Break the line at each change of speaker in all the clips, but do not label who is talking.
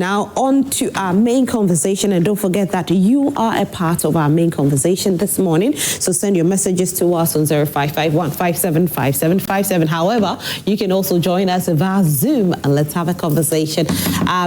Now, on to our main conversation, and don't forget that you are a part of our main conversation this morning. So send your messages to us on 0551575757. However, you can also join us via Zoom and let's have a conversation.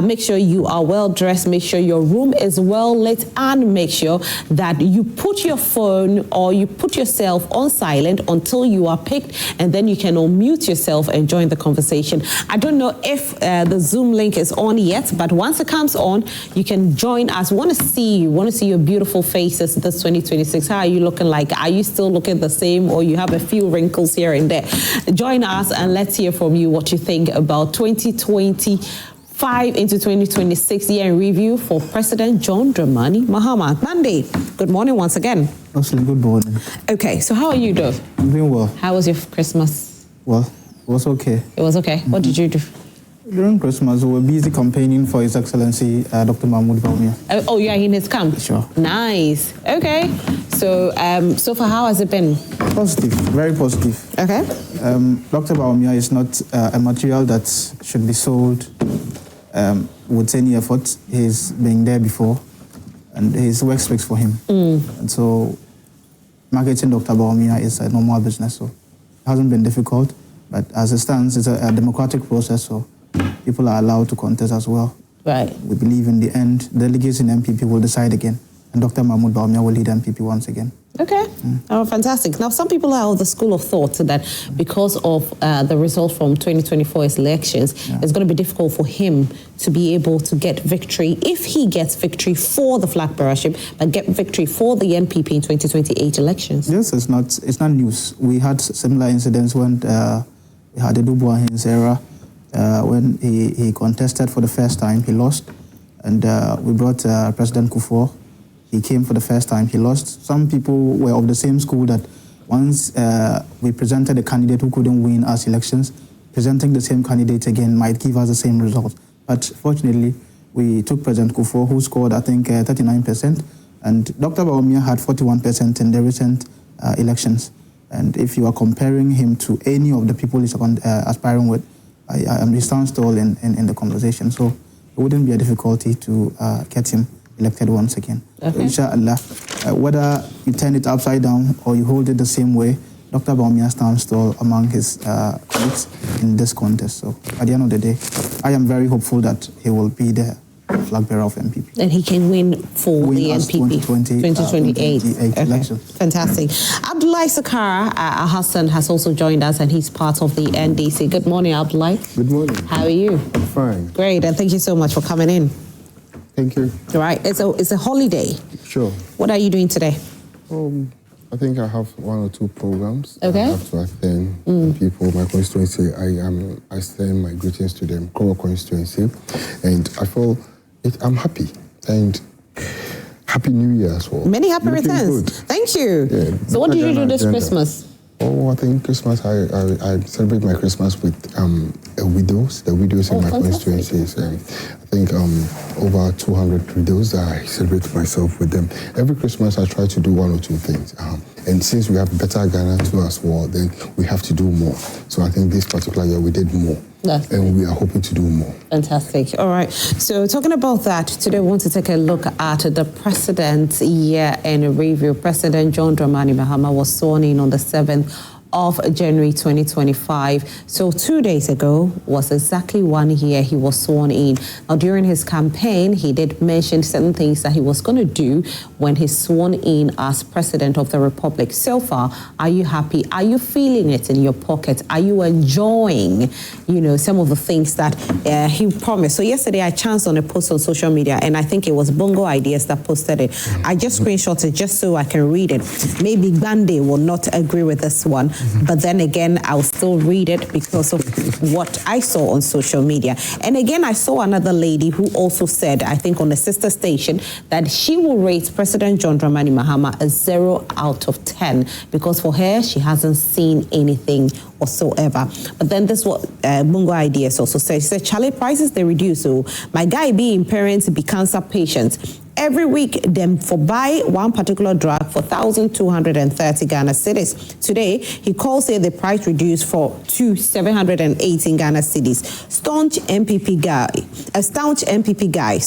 Make sure you are well dressed, make sure your room is well lit, and make sure that you put your phone or you put yourself on silent until you are picked, and then you can unmute yourself and join the conversation. I don't know if the Zoom link is on yet, but once it comes on, you can join us. Want to see your beautiful faces this 2026. How are you looking like? Are you still looking the same, or you have a few wrinkles here and there? Join us and let's hear from you what you think about 2025 into 2026 year in review for President John Dramani Mahama. Monday, good morning once again.
Absolutely, good morning.
Okay, so how are you doing?
I'm doing well.
How was your Christmas?
Well, it was okay.
It was okay. What did you do?
During Christmas, we were busy campaigning for His Excellency Dr. Mahama.
Oh, you are in his camp?
Sure.
Nice. Okay. So, so far, how has it been?
Positive, very positive.
Okay.
Dr. Mahama is not a material that should be sold with any effort. He's been there before, and his work speaks for him. And so, marketing Dr. Mahama is a normal business, so it hasn't been difficult. But as it stands, it's a democratic process, so people are allowed to contest as well.
Right.
We believe in the end, delegates in MPP will decide again, and Dr. Mahmoud Bawumia will lead MPP once again.
Okay. Oh, fantastic. Now, some people are of the school of thought that because of the result from 2024 elections, it's going to be difficult for him to be able to get victory, if he gets victory for the flag bearership, but get victory for the NPP in 2028 elections.
Yes, it's not news. We had similar incidents when we had the Dubois era, when he contested for the first time, he lost. And we brought President Kufuor. He came for the first time, he lost. Some people were of the same school that once we presented a candidate who couldn't win us elections, presenting the same candidate again might give us the same result. But fortunately, we took President Kufuor, who scored, I think, 39%, and Dr. Bawumia had 41% in the recent elections. And if you are comparing him to any of the people he's aspiring with, he stands tall in the conversation. So it wouldn't be a difficulty to get him elected once again. Okay. So inshallah, whether you turn it upside down or you hold it the same way, Dr. Bawumia stands tall among his colleagues in this contest. So at the end of the day, I am very hopeful that he will be the flag bearer of MPP.
And he can win for the NPP 2028
election.
Fantastic. Abduliah Sakra Alhassan has also joined us, and he's part of the NDC. Good morning, Abduliah.
Good morning.
How are you?
I'm fine.
Great, and thank you so much for coming in.
Thank you.
All right, it's a holiday.
Sure.
What are you doing today?
I think I have one or two programs.
Okay.
I have to attend people, my constituency. I send my greetings to them, Koro constituency, and I feel I'm happy, and Happy New Year as well.
Many happy returns. Good. Thank you. Yeah, so what did you do this Christmas?
Oh, I think Christmas, I celebrate my Christmas with the widows in my constituencies. And I think over 200 widows that I celebrate myself with them. Every Christmas I try to do one or two things. And since we have better Ghana too as well, then we have to do more. So I think this particular year we did more. And we are hoping to do more.
Fantastic. All right. So talking about that, today we want to take a look at the President's year in review. President John Dramani Mahama was sworn in on the 7th of January 2025. So 2 days ago was exactly 1 year he was sworn in. Now, during his campaign, he did mention certain things that he was going to do when he's sworn in as President of the Republic. So far, are you happy? Are you feeling it in your pocket? Are you enjoying, some of the things that he promised? So yesterday, I chanced on a post on social media, and I think it was Bongo Ideas that posted it. I just screenshot it just so I can read it. Maybe Bande will not agree with this one. But then again, I'll still read it because of what I saw on social media. And again, I saw another lady who also said, I think on the sister station, that she will rate President John Dramani Mahama a 0 out of 10 because for her, she hasn't seen anything whatsoever. But then this is what Mungo Ideas also said. She said, Charlie, prices, they reduce. So my guy being parents be cancer patients. every week them for buy one particular drug for 1,230 Ghana cedis. Today, he calls it the price reduced to 718 Ghana cedis. Staunch MPP guy,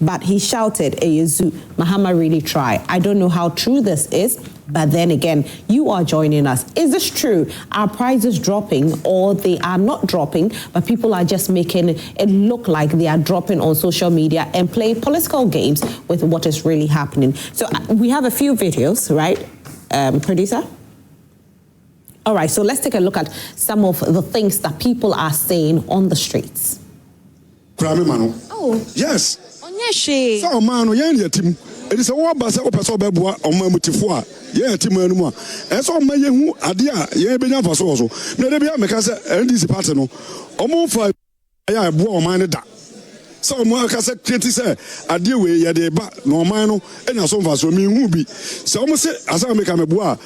but he shouted, Eyezu, Mahama really try. I don't know how true this is, but then again, you are joining us. Is this true? Are prices dropping or they are not dropping, but people are just making it look like they are dropping on social media and play political games with what is really happening? So we have a few videos, right, producer? All right, so let's take a look at some of the things that people are saying on the streets.
Oh.
Yes.
Onyeshi.
So man, team. It is a war basa opeso beboa omamutifo a ye team anu a. Eso ma yehu ade a ye benya faso so. Na de bia meka se NDC party no. Omo fa ya eboa oman da. So omo aka se kreti se ade we ye de ba na oman no enya so faso mi hu bi. Se omo se asa meka meboa.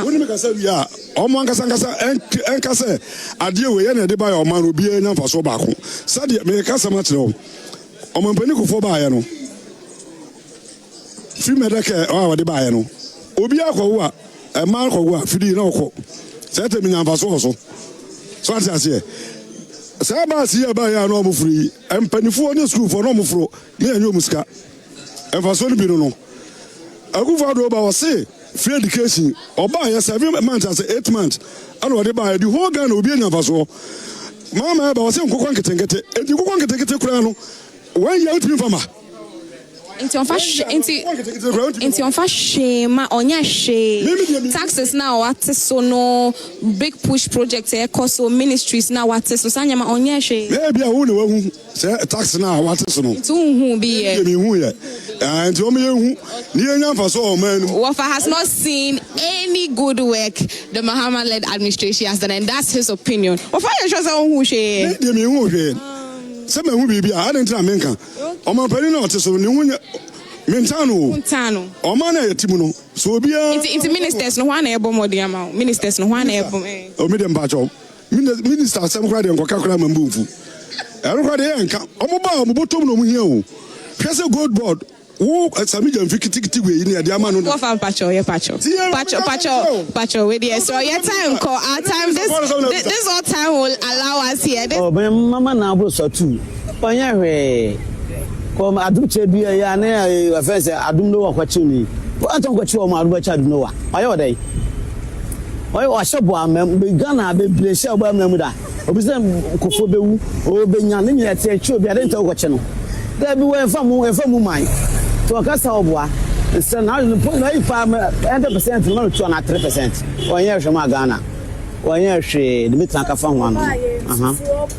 Woni meka se wi a omo ankasa enka se ade we ye na de ba ya oman no bi enya faso ba ko. Sade meka se ma kire o. Omo mpani kofo ba ya no. Free medicare or the buyer no. Obia ko a man ko fidi na ko. Say te minya faso so. So ati ase. Say ba si ba ya no mo free. Empanifo on school for no mo fro. Na enyo musika. Enfaso ni bi no. Akufo do ba say free education. Oba ya 7 months as 8 months. Ano de buyer the whole Ghana obi enya faso. Mama ba say nkokwa nketenkete. Enti nkokwa nketenkete kura no. When you out me farmer.
Into on shame, taxes now what so no big push projects so ministries now what so sanyama onya she
maybe I won't say tax now what so no
to be
and to me
Wafa has not seen any good work the Mahama led administration has done, and that's his opinion. Wafa who she
some who be I didn't menka. Oma pari na oteso ni hunya mentano. Oma na yetimuno. So bia
into ministers no wan ebo modi ama. Ministers no wan ebo.
O me dem ba cho. Minister sem kra de nkoka kra mambufu. Ero kra de enka. Omo ba omo botom no mu hia o. Pese gold board. Wo sami jam fikiti we ni ade ama no.
Go fan pacho we there. So your time call our time this all time will allow us here.
Oh, mama na bro so too. Panya hwe. Kom adum che bia ya na offense adum no wakwachi ni. Anton kwachi o ma adum cha adum no wa. Ayo odai. Oyo wa shobo am be Ghana be place oba am da. Obi se kofo bewu o be nya ne nya te chi obi ade nta kwachi no. Da bi we fa mu man. To akasa obwa. So now the point na ifa 100% no to na 3%. Onye hwe ma Ghana. Onye hwe de mitan ka fa ho ano.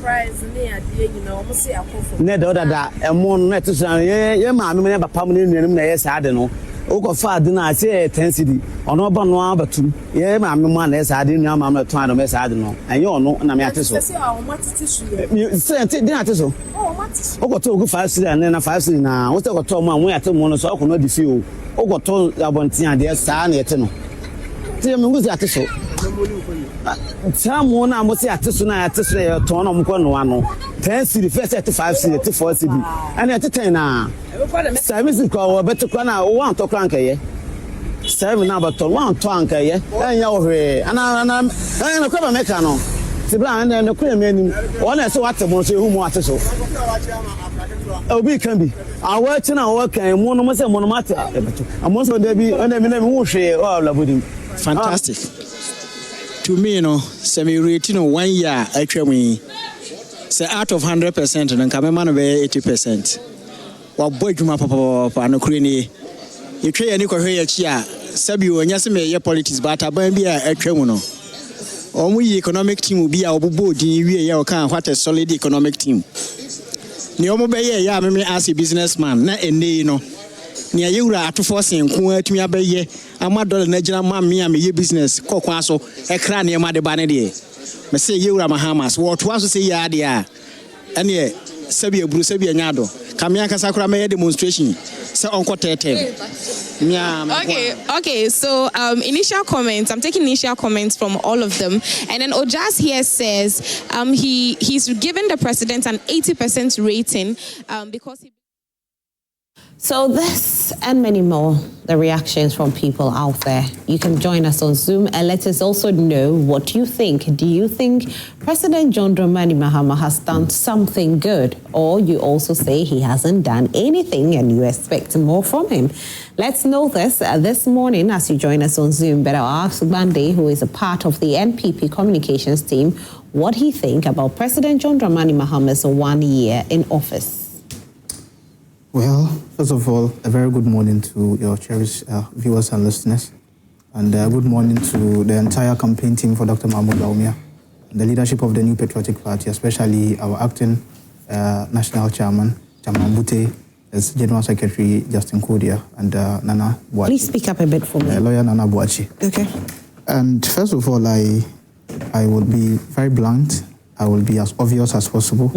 Prize ne ade you know mo se akofo.
Ne da oda emo no to so ye ma me ne papa mo ne nuanum na ye sa ade no. O ko fa ade na ase 10 cedi. Ono ba no abatum. Ye ma me mo na ye sa ade nua ma me to ade me sa ade no. Enye ono na me ate so.
Se o matiti su ye.
Se din ate so.
O matiti.
O ko to go 5 cedi na 5 cedi na. O se ko to mo an we ate mo no so o ko no di fi o. O ko to abontin ade sa na yete no. Ti me nguzi ate so. Samo na mo se ate so na ate so e to na mo ko no ano 10 cedi first 5 cedi 4 cedi and at 10 na service ko beto ko na o wan to kran kaye 7 na beto wan to an kaye enya wo hwe ana ko ba meka no ti bla na ko ya menim o na so wate mo so hu mo ate so obi kan bi awa chi na wo kan mo no mo se mo no mate beto amo so da bi na mi hu hwe o labodi.
Fantastic. To me, you know, semi-rating 1 year, actually, say out of 100%, and come man of 80%. Well, boy, you ma papa, no crane. You try any career chia, Sabi, and yes, may politics, but I be a criminal. Only economic team will be our board in your can what a solid economic team. Niomo Bay, ya, me as a businessman, not a day, you know. Near you are to force and to me abaye. I'm a dollar national man, me, I'm a business, coquaso, a crania, mother banady. Me say you are Mahamas, what was to say yadia. And ye, Sabia Brucebia Nado, Kamiaka Sakra may demonstration. So Uncle Tete.
Okay, so initial comments, I'm taking initial comments from all of them. And then Ojas here says he's given the president an 80% rating because he...
So this and many more, the reactions from people out there. You can join us on Zoom and let us also know what you think. Do you think President John Dramani Mahama has done something good? Or you also say he hasn't done anything and you expect more from him? Let's know this morning as you join us on Zoom. But I'll ask Bande, who is a part of the NPP communications team, what he thinks about President John Dramani Mahama's 1 year in office.
Well, first of all, a very good morning to your cherished viewers and listeners. And good morning to the entire campaign team for Dr. Mahmoud Bawumia, and the leadership of the New Patriotic Party, especially our acting national chairman, Chairman Bute, as General Secretary Justin Kodia, and Nana Boachi.
Please speak up a bit for me.
Lawyer Nana Boachi.
Okay.
And first of all, I will be very blunt. I will be as obvious as possible.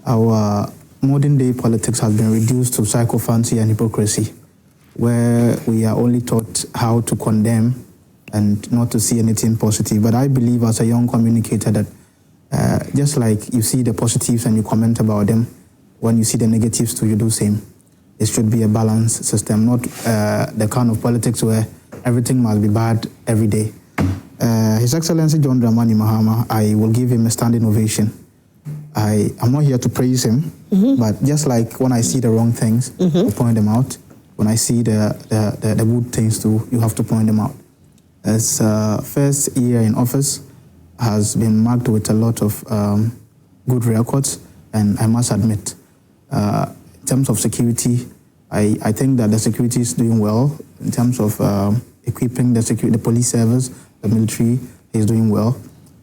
Our modern day politics has been reduced to sycophancy and hypocrisy, where we are only taught how to condemn and not to see anything positive. But I believe as a young communicator that just like you see the positives and you comment about them, when you see the negatives too, you do same. It should be a balanced system, not the kind of politics where everything must be bad every day. His Excellency John Dramani Mahama, I will give him a standing ovation. I'm not here to praise him, but just like when I see the wrong things, I point them out. When I see the good things too, you have to point them out. His first year in office has been marked with a lot of good records, and I must admit, in terms of security, I think that the security is doing well. In terms of equipping the police service, the military is doing well.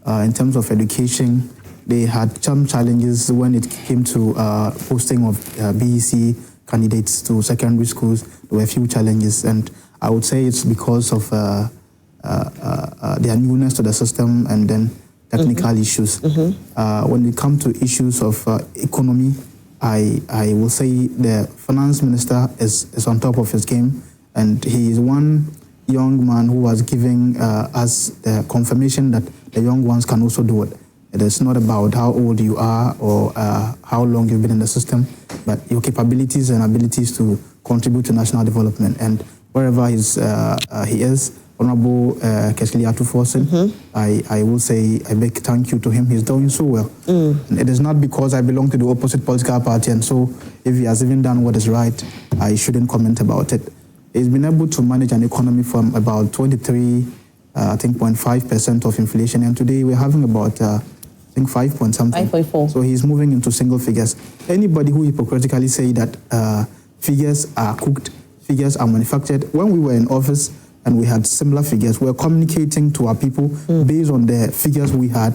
In terms of education, they had some challenges when it came to posting of BEC candidates to secondary schools. There were a few challenges, and I would say it's because of their newness to the system and then technical issues. When it comes to issues of economy, I will say the finance minister is on top of his game, and he is one young man who was giving us the confirmation that the young ones can also do it. It is not about how old you are or how long you've been in the system, but your capabilities and abilities to contribute to national development. And wherever he is, Honorable Keskili Atuforsen, I will say a big thank you to him. He's doing so well. And it is not because I belong to the opposite political party, and so if he has even done what is right, I shouldn't comment about it. He's been able to manage an economy from about 23, I think 0.5% of inflation, and today we're having about 5 point something.
5.4.
So he's moving into single figures. Anybody who hypocritically say that figures are cooked, figures are manufactured, when we were in office and we had similar figures, we were communicating to our people based on the figures we had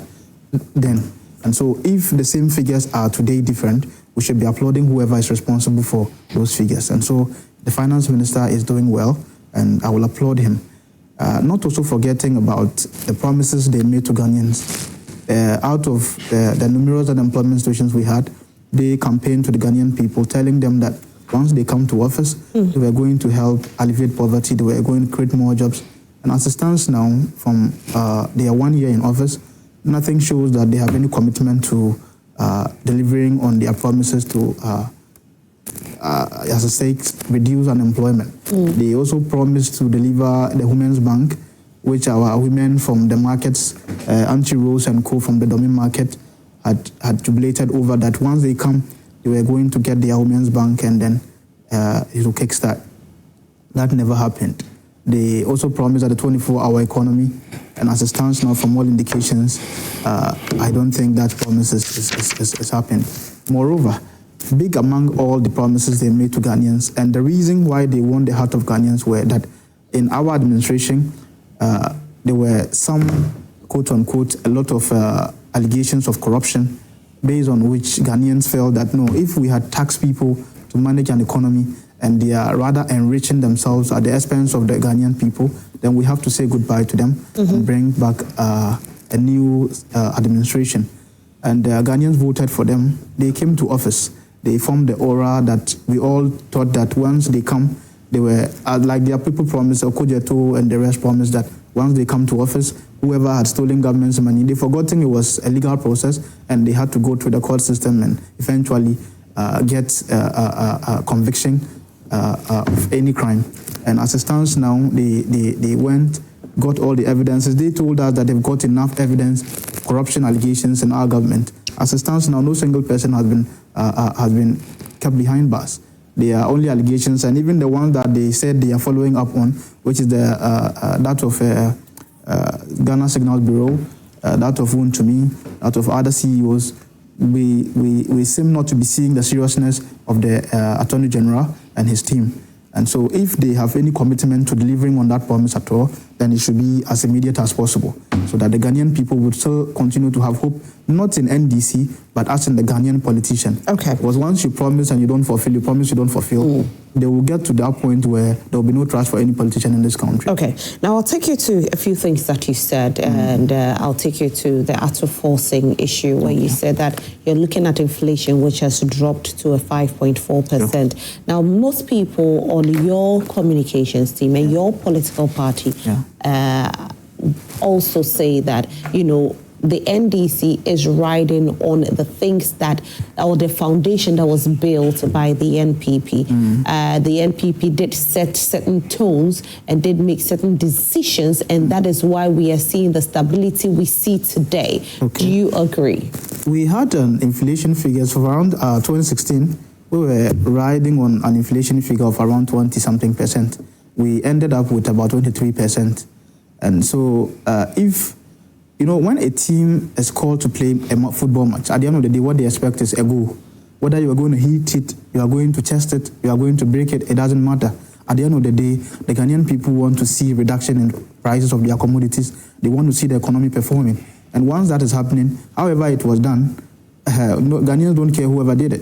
then. And so if the same figures are today different, we should be applauding whoever is responsible for those figures. And so the finance minister is doing well, and I will applaud him. Not also forgetting about the promises they made to Ghanaians. Out of the numerous unemployment situations we had, they campaigned to the Ghanaian people, telling them that once they come to office, they were going to help alleviate poverty, they were going to create more jobs. And as it stands now, from their 1 year in office, nothing shows that they have any commitment to delivering on their promises to, as I say, reduce unemployment. They also promised to deliver the Women's Bank, which our women from the markets, Auntie Rose and co from the Domin market, had jubilated over that once they come, they were going to get their Women's Bank and then it will kickstart. That never happened. They also promised that the 24-hour economy, and as it stands now, from all indications, I don't think that promise is happened. Moreover, big among all the promises they made to Ghanaians, and the reason why they won the heart of Ghanaians were that in our administration, there were some, quote-unquote, a lot of allegations of corruption based on which Ghanaians felt that, no, if we had taxed people to manage an economy and they are rather enriching themselves at the expense of the Ghanaian people, then we have to say goodbye to them and bring back a new administration. And Ghanaians voted for them. They came to office. They formed the aura that we all thought that once they come, they were, like their people promised, Okojeto and the rest promised that once they come to office, whoever had stolen government's money, they forgotten it was a legal process and they had to go through the court system and eventually get a conviction of any crime. And as it stands now, they went, got all the evidences. They told us that they've got enough evidence, corruption allegations in our government. As it stands now, no single person has been kept behind bars. There are only allegations, and even the ones that they said they are following up on, which is that of Ghana Signal Bureau, that of Wontumi, that of other CEOs. We seem not to be seeing the seriousness of the Attorney General and his team. And so if they have any commitment to delivering on that promise at all, then it should be as immediate as possible, so that the Ghanaian people would still continue to have hope, not in NDC, but as in the Ghanaian politician.
Okay.
Because once you promise and you don't fulfill, you promise you don't fulfill, they will get to that point where there will be no trust for any politician in this country.
Okay. Now I'll take you to a few things that you said, and I'll take you to the act of forcing issue, where you said that you're looking at inflation, which has dropped to a 5.4%. Sure. Now, most people on your communications team and your political party also say that, you know, the NDC is riding on the things that, or the foundation that was built by the NPP. The NPP did set certain tones and did make certain decisions, and that is why we are seeing the stability we see today. Okay. Do you agree?
We had inflation figures for around 2016. We were riding on an inflation figure of around 20-something%. We ended up with about 23%. And so if, you know, when a team is called to play a football match, at the end of the day, what they expect is a goal. Whether you are going to hit it, you are going to chest it, you are going to break it, it doesn't matter. At the end of the day, the Ghanaian people want to see reduction in prices of their commodities. They want to see the economy performing. And once that is happening, however it was done, Ghanaians don't care whoever did it.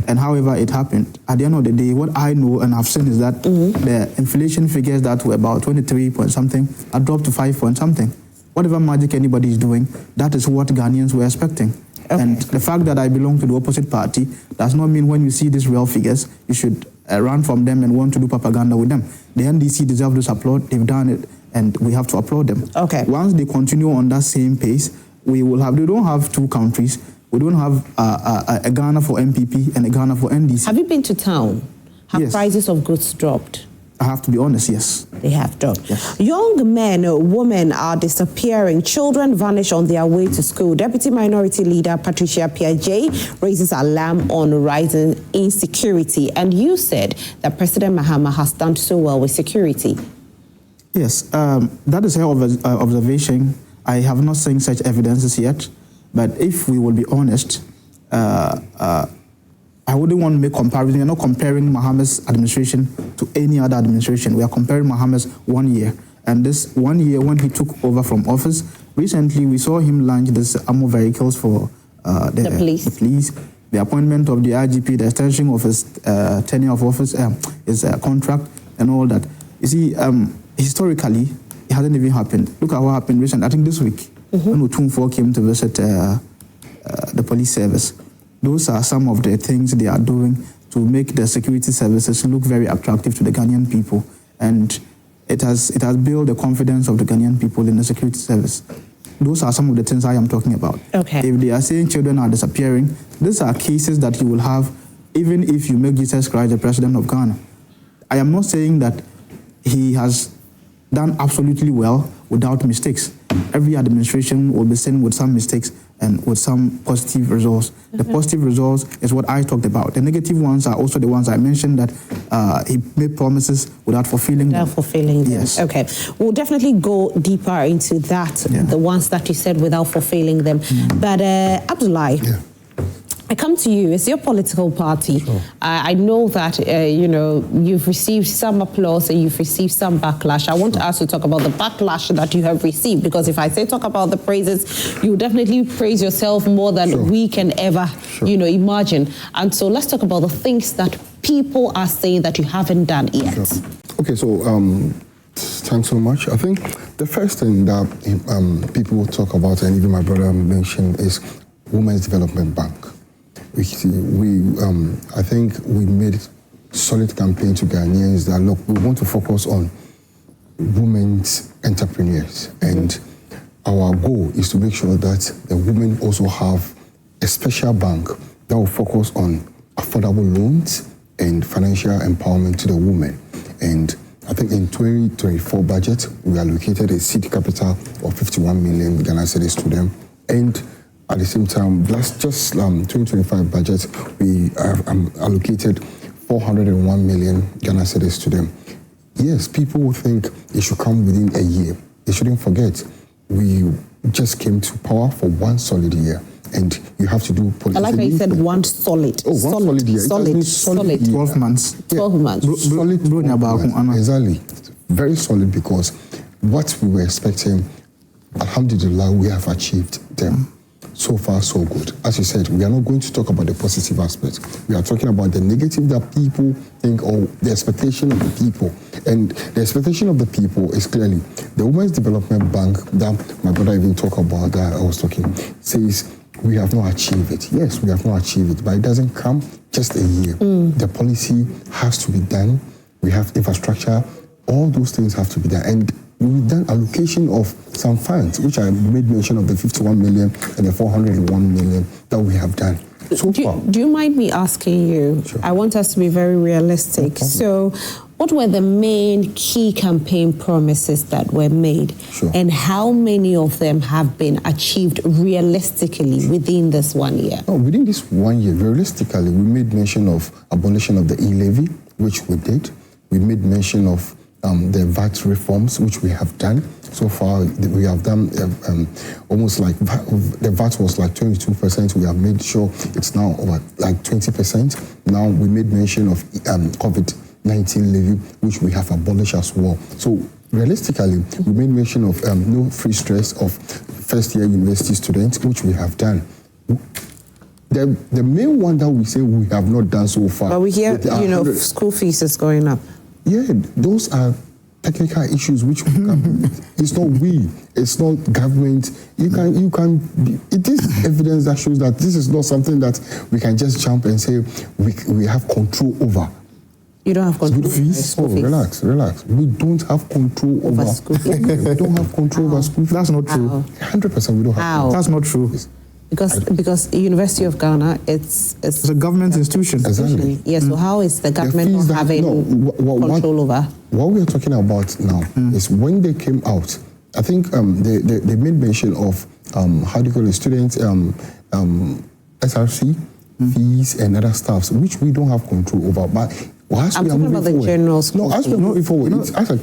And however it happened, at the end of the day, what I know and have seen is that the inflation figures that were about 23 point something are dropped to 5 point something. Whatever magic anybody is doing, that is what Ghanaians were expecting. Okay. And the fact that I belong to the opposite party does not mean when you see these real figures, you should run from them and want to do propaganda with them. The NDC deserve this applaud. They've done it, and we have to applaud them.
Okay.
Once they continue on that same pace, we will have. They don't have two countries. We don't have a Ghana for MPP and a Ghana for NDC.
Have you been to town? Have prices of goods dropped?
I have to be honest, yes.
They have dropped.
Yes.
Young men, women are disappearing. Children vanish on their way to school. Deputy Minority Leader Patricia Piaget raises alarm on rising insecurity. And you said that President Mahama has done so well with security.
Yes, that is her observation. I have not seen such evidences yet. But if we will be honest, I wouldn't want to make comparison. We're not comparing Mahama's administration to any other administration. We are comparing Mahama's 1 year. And this 1 year, when he took over from office, recently we saw him launch this armor vehicles for the police. The appointment of the IGP, the extension of his tenure of office, his contract, and all that. You see, historically, it hasn't even happened. Look at what happened recently, I think this week. When Utumfo came to visit the police service. Those are some of the things they are doing to make the security services look very attractive to the Ghanaian people. And it has built the confidence of the Ghanaian people in the security service. Those are some of the things I am talking about.
Okay.
If they are saying children are disappearing, these are cases that you will have even if you make Jesus Christ the president of Ghana. I am not saying that he has done absolutely well without mistakes. Every administration will be seen with some mistakes and with some positive results. The positive results is what I talked about. The negative ones are also the ones I mentioned, that he made promises without fulfilling them.
Without fulfilling them.
Yes.
Okay. We'll definitely go deeper into that, the ones that you said without fulfilling them. But Abduliah, I come to you. It's your political party.
Sure.
I know that, you know, you've received some applause and you've received some backlash. I want us to talk about the backlash that you have received, because if I say talk about the praises, you definitely praise yourself more than we can ever, you know, imagine. And so let's talk about the things that people are saying that you haven't done yet.
Sure. Okay, so thanks so much. I think the first thing that people talk about, and even my brother mentioned, is Women's Development Bank. I think we made solid campaign to Ghanaians that, look, we want to focus on women's entrepreneurs. And our goal is to make sure that the women also have a special bank that will focus on affordable loans and financial empowerment to the women. And I think in 2024 budget, we allocated a seed capital of 51 million Ghana cedis to them. And at the same time, 2025 budget, we allocated 401 million Ghana cedis to them. Yes, people will think it should come within a year. They shouldn't forget, we just came to power for 1 solid year. And you have to do policy.
I like how you said one solid.
Oh, one solid year.
Solid.
12 months.
12 months.
Solid. Exactly. Very solid, because what we were expecting, alhamdulillah, we have achieved them. So far, so good. As you said, we are not going to talk about the positive aspects. We are talking about the negative that people think, or the expectation of the people. And the expectation of the people is clearly the Women's Development Bank that my brother even talked about, that I was talking, says we have not achieved it. Yes, we have not achieved it, but it doesn't come just a year. The policy has to be done. We have infrastructure. All those things have to be done. And we've done allocation of some funds, which I made mention of the 51 million and the 401 million that we have done so far.
Do you mind me asking you?
Sure.
I want us to be very realistic. So, what were the main key campaign promises that were made?
Sure.
And how many of them have been achieved realistically within this 1 year?
No, within this 1 year, realistically, we made mention of abolition of the e-levy, which we did. We made mention of the VAT reforms, which we have done. So far, we have done almost like, the VAT was like 22%. We have made sure it's now over like 20%. Now we made mention of COVID-19 levy, which we have abolished as well. So realistically, we made mention of no free stress of first-year university students, which we have done. The main one that we say we have not done so far.
But we hear, school fees is going up.
Yeah, those are technical issues which we can. It's not we. It's not government. You can. It is evidence that shows that this is not something that we can just jump and say we have control over.
You don't have control over
school fees. Relax. We don't have control over
school fees.
We don't have control over school fees.
That's not true.
100% we don't have.
How?
That's not true.
Because University of Ghana, it's
a government institution.
Exactly.
Yes. So how is the government not having control over?
What we are talking about now is when they came out. I think they made mention of how do you call it, students SRC fees and other stuffs, which we don't have control over. But
I'm talking about the general school.
No, as we are moving forward,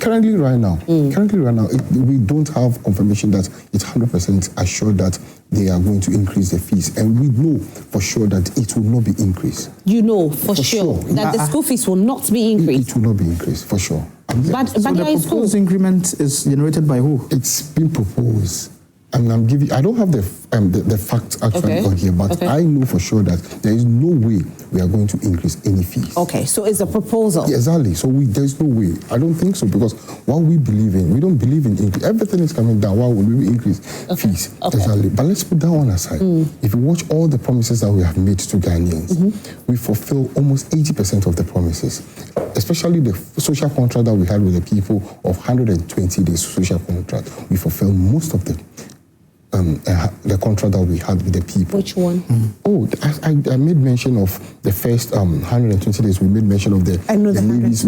currently right now, we don't have confirmation that it's 100% assured that they are going to increase the fees, and we know for sure that it will not be increased.
You know for sure that the school fees will not be increased.
It will not be increased for sure.
But
so the proposed increment is generated by who?
It's been proposed. And I'm giving. I don't have the facts actually on here, but I know for sure that there is no way we are going to increase any fees.
Okay, so it's a proposal.
Yeah, exactly. So there's no way. I don't think so, because what we believe in, we don't believe in increase. Everything is coming down. Why would we increase fees? Exactly. But let's put that one aside. If you watch all the promises that we have made to Ghanaians, we fulfill almost 80% of the promises. Especially the social contract that we had with the people of 120 days social contract. We fulfill most of them. The contract that we had with the people.
Which one?
I made mention of the first 120 days. We made mention of the levies,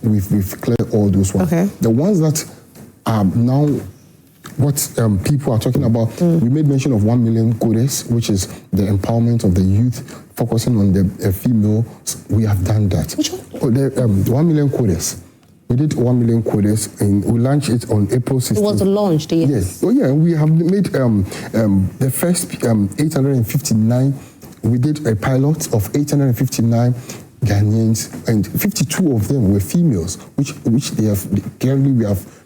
which we've cleared all those ones.
Okay.
The ones that are now what people are talking about, we made mention of 1 million codes, which is the empowerment of the youth, focusing on the female. We have done that.
Which one?
The 1 million codes. We did 1 million codes, and we launched it on April 16th.
It was launched, yes.
Oh yeah, we have made the first 859. We did a pilot of 859 Ghanaians, and 52 of them were females, which they have clearly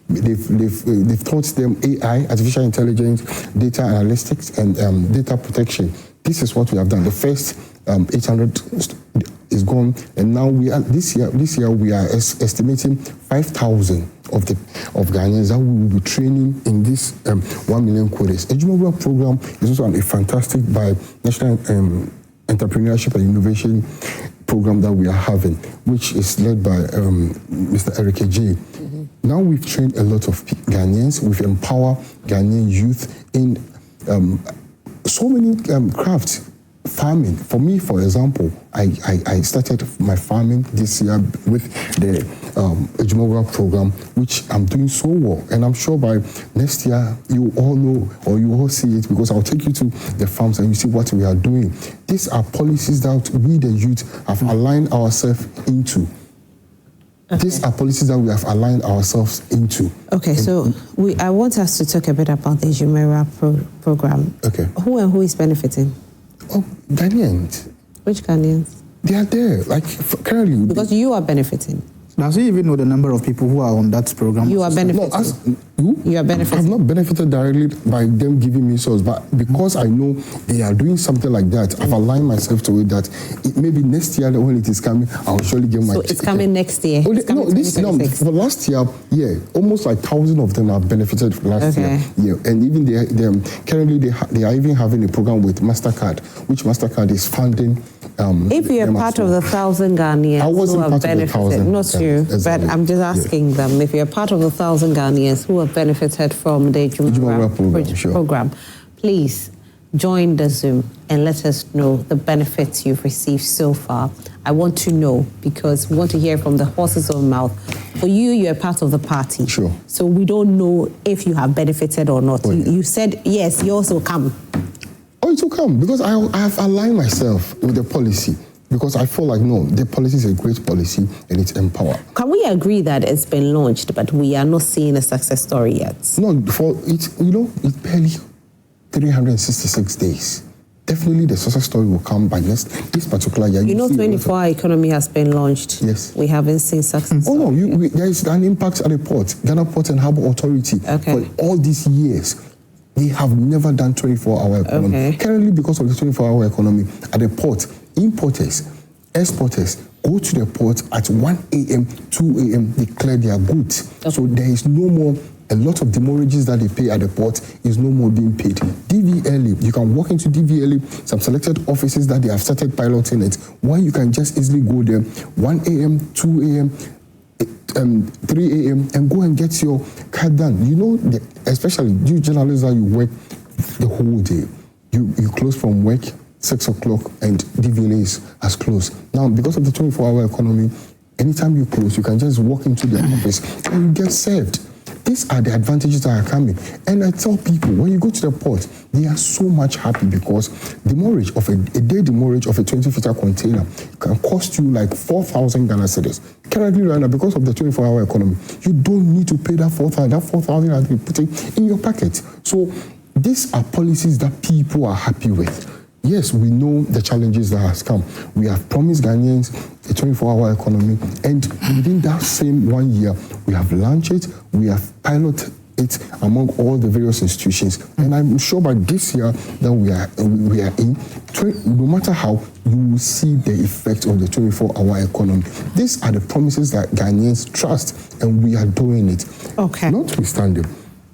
they've taught them AI, artificial intelligence, data analytics, and data protection. This is what we have done. The first 800 is gone, and now we are this year we are estimating 5,000 of Ghanaians that we will be training in this 1 million codes. Ejumobua program is also a fantastic by National Entrepreneurship and Innovation program that we are having, which is led by Mr. Eric J. Now we've trained a lot of Ghanaians. We've empowered Ghanaian youth in so many crafts. farming. For me, for example, I started my farming this year with the Ejumogura program, which I'm doing so well. And I'm sure by next year, you all know or you all see it, because I'll take you to the farms and you see what we are doing. These are policies that we, the youth, have aligned ourselves into. Okay. These are policies that we have aligned ourselves into.
Okay, so I want us to talk a bit about the Ejumogura program.
Okay.
Who and who is benefiting?
Oh, Ghanaians.
Which Ghanaians?
They are there, like currently.
Because you are benefiting.
Does he even know the number of people who are on that program?
You are benefiting.
No,
you are benefiting.
I've not benefited directly by them giving me source, but because I know they are doing something like that, I've aligned myself to it that maybe next year when it is coming, I'll surely get my
So it's coming next year?
For last year, yeah, almost like 1,000 of them have benefited from last year. Yeah, and even currently they are even having a program with MasterCard, which MasterCard is funding.
If you're part of the 1,000 Ghanaians who have benefited, not you, but I'm just asking them, if you're part of the 1,000 Ghanaians who have benefited from the Ejumogura program, please join the Zoom and let us know the benefits you've received so far. I want to know, because we want to hear from the horse's own mouth. For you, you're part of the party.
Sure.
So we don't know if you have benefited or not. You said, yes, yours will come.
Oh, it will come, because I have aligned myself with the policy, because I feel like, no, the policy is a great policy and it's empowered.
Can we agree that it's been launched, but we are not seeing a success story yet?
No, it's barely 366 days. Definitely the success story will come by this particular year.
24-hour economy has been launched.
Yes.
We haven't seen success.
Oh, no, there is an impact at the port, Ghana Port and Harbour Authority.
Okay.
For all these years, they have never done 24-hour economy.
Okay.
Currently, because of the 24-hour economy, at the port, importers, exporters go to the port at 1 a.m., 2 a.m., they clear their goods. Okay. So there is no more, a lot of demurrages that they pay at the port is no more being paid. DVLA, you can walk into DVLA, some selected offices that they have started piloting it, where you can just easily go there 1 a.m., 2 a.m., 3 a.m. and go and get your card done. You know, especially you journalists that you work the whole day. You close from work 6 o'clock and DVLA has closed. Now, because of the 24-hour economy, anytime you close, you can just walk into the office and you get served. These are the advantages that are coming. And I tell people, when you go to the port, they are so much happy, because demurrage of a day demurrage of a 20-footer container can cost you like 4,000 Ghana cedis. Currently, right now, because of the 24-hour economy, you don't need to pay that 4,000. That 4,000 has been put in your pocket. So these are policies that people are happy with. Yes, we know the challenges that has come. We have promised Ghanaians a 24-hour economy, and within that same 1 year, we have launched it, we have piloted it among all the various institutions. And I'm sure by this year that we are in, no matter how, you will see the effect of the 24-hour economy. These are the promises that Ghanaians trust, and we are doing it.
Okay.
Notwithstanding,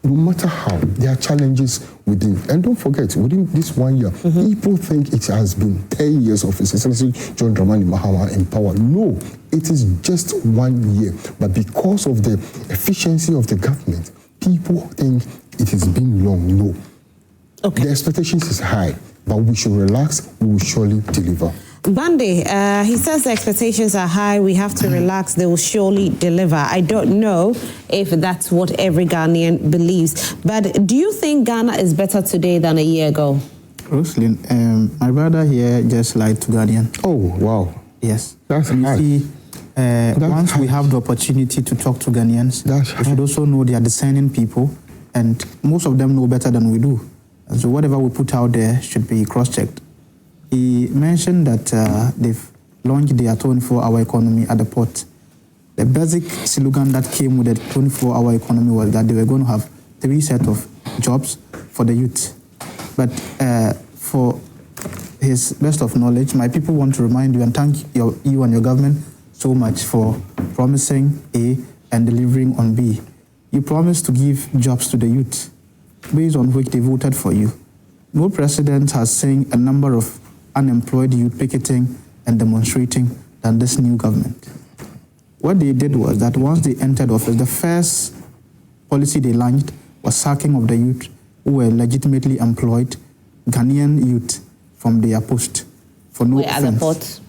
no matter how, there are challenges within. And don't forget, within this 1 year, people think it has been 10 years of His Excellency John Dramani Mahama in power. No, it is just 1 year. But because of the efficiency of the government, people think it has been long. No. Okay. The expectations is high, but we should relax, we will surely deliver.
Bande, he says the expectations are high, we have to relax, they will surely deliver. I don't know if that's what every Ghanaian believes, but do you think Ghana is better today than a year ago?
Roslyn, my brother here just lied to Guardian.
Oh, wow.
Yes.
That's
you
high.
see, once we have the opportunity to talk to Ghanaians, we should also know they are discerning people, and most of them know better than we do. So whatever we put out there should be cross-checked. He mentioned that they've launched their 24-hour economy at the port. The basic slogan that came with the 24-hour economy was that they were going to have 3 sets of jobs for the youth. But for his best of knowledge, my people want to remind you and thank you and your government so much for promising A and delivering on B. You promised to give jobs to the youth, based on which they voted for you. No president has seen a number of unemployed youth picketing and demonstrating than this new government. What they did was that once they entered office, the first policy they launched was sacking of the youth who were legitimately employed, Ghanaian youth, from their post for no offense.
At the port?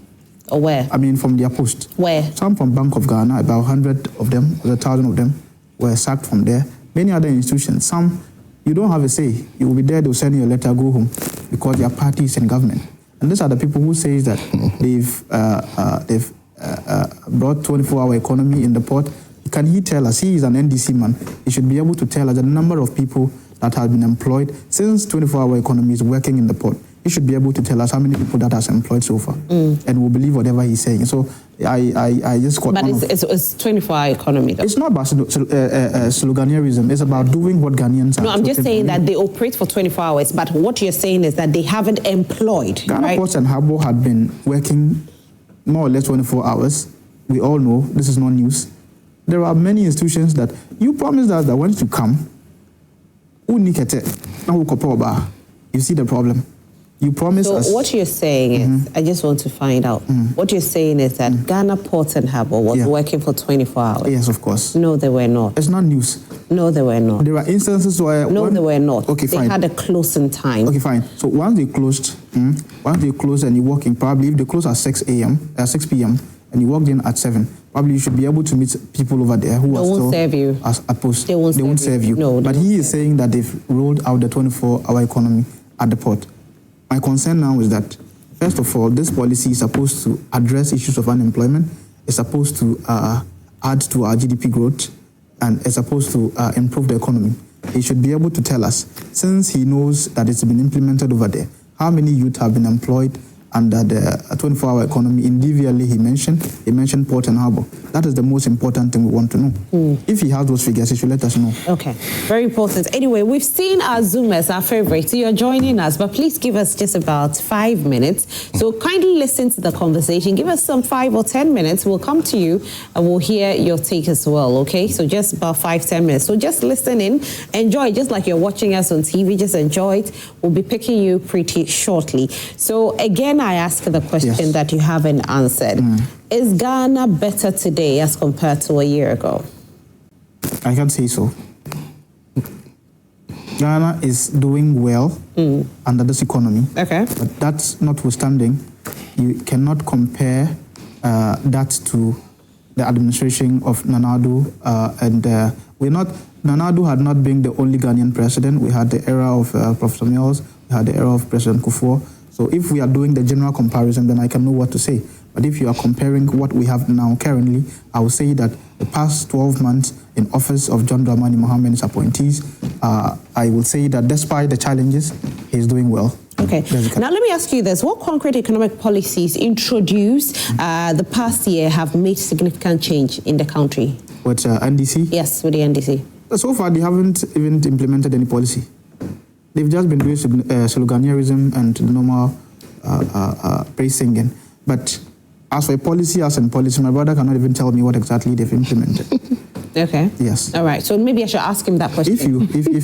Or where?
I mean, from their post.
Where?
Some from Bank of Ghana, about 100 of them, 1,000 of them were sacked from there. Many other institutions, some, you don't have a say. You will be there, they'll send you a letter, go home, because your party is in government. And these are the people who say that they've brought 24-hour economy in the port. Can he tell us? He is an NDC man. He should be able to tell us the number of people that have been employed since 24-hour economy is working in the port. He should be able to tell us how many people that has employed so far, and we'll believe whatever he's saying. So I just got.
But it's 24-hour economy, though.
It's not about sloganeerism. It's about doing what Ghanaians are.
No, I'm just saying that they operate for 24 hours. But what you're saying is that they haven't employed.
Ghana Ports and Harbour had been working more or less 24 hours. We all know this is not news. There are many institutions that you promised us that once you come, you see the problem. You promised us.
So what you're saying is, I just want to find out, what you're saying is that Ghana Ports and Harbour was working for 24 hours.
Yes, of course.
No, they were not.
It's not news.
No, they were not.
There are instances where...
No, they were not.
Okay, fine.
They had a closing time.
Okay, fine. So once they closed and you walk in, probably if they close at 6 p.m. and you walked in at 7, probably you should be able to meet people over there who are still
serve you.
At post.
They won't serve you. No,
but he is saying that they've rolled out the 24-hour economy at the port. My concern now is that, first of all, this policy is supposed to address issues of unemployment. It's supposed to add to our GDP growth, and it's supposed to improve the economy. He should be able to tell us, since he knows that it's been implemented over there, how many youth have been employed under the 24-hour economy. Individually, he mentioned Port and Harbour. That is the most important thing we want to know. If he has those figures, he should let us know.
Okay, very important. Anyway, we've seen our Zoomers, our favorites. So you're joining us, but please give us just about 5 minutes. So kindly listen to the conversation. Give us some 5 or 10 minutes. We'll come to you and we'll hear your take as well, okay? So just about 5-10 minutes. So just listen in, enjoy, just like you're watching us on TV, just enjoy it. We'll be picking you pretty shortly. So again, I ask the question that you haven't answered. Is Ghana better today as compared to a year ago?
I can say so. Ghana is doing well under this economy. Okay. But that's notwithstanding, you cannot compare that to the administration of Nana Addo. Nana Addo had not been the only Ghanaian president. We had the era of Professor Mills, we had the era of President Kufuor. So if we are doing the general comparison, then I can know what to say. But if you are comparing what we have now currently, I will say that the past 12 months in office of John Dramani Mahama and his appointees, I will say that despite the challenges, he's doing well.
Okay. Now let me ask you this. What concrete economic policies introduced the past year have made significant change in the country?
With NDC?
Yes, with the NDC.
So far, they haven't even implemented any policy. They've just been doing sloganeerism and normal praise singing. But as for policy, my brother cannot even tell me what exactly they've implemented.
Okay.
Yes.
All right. So maybe I should ask him that question.
If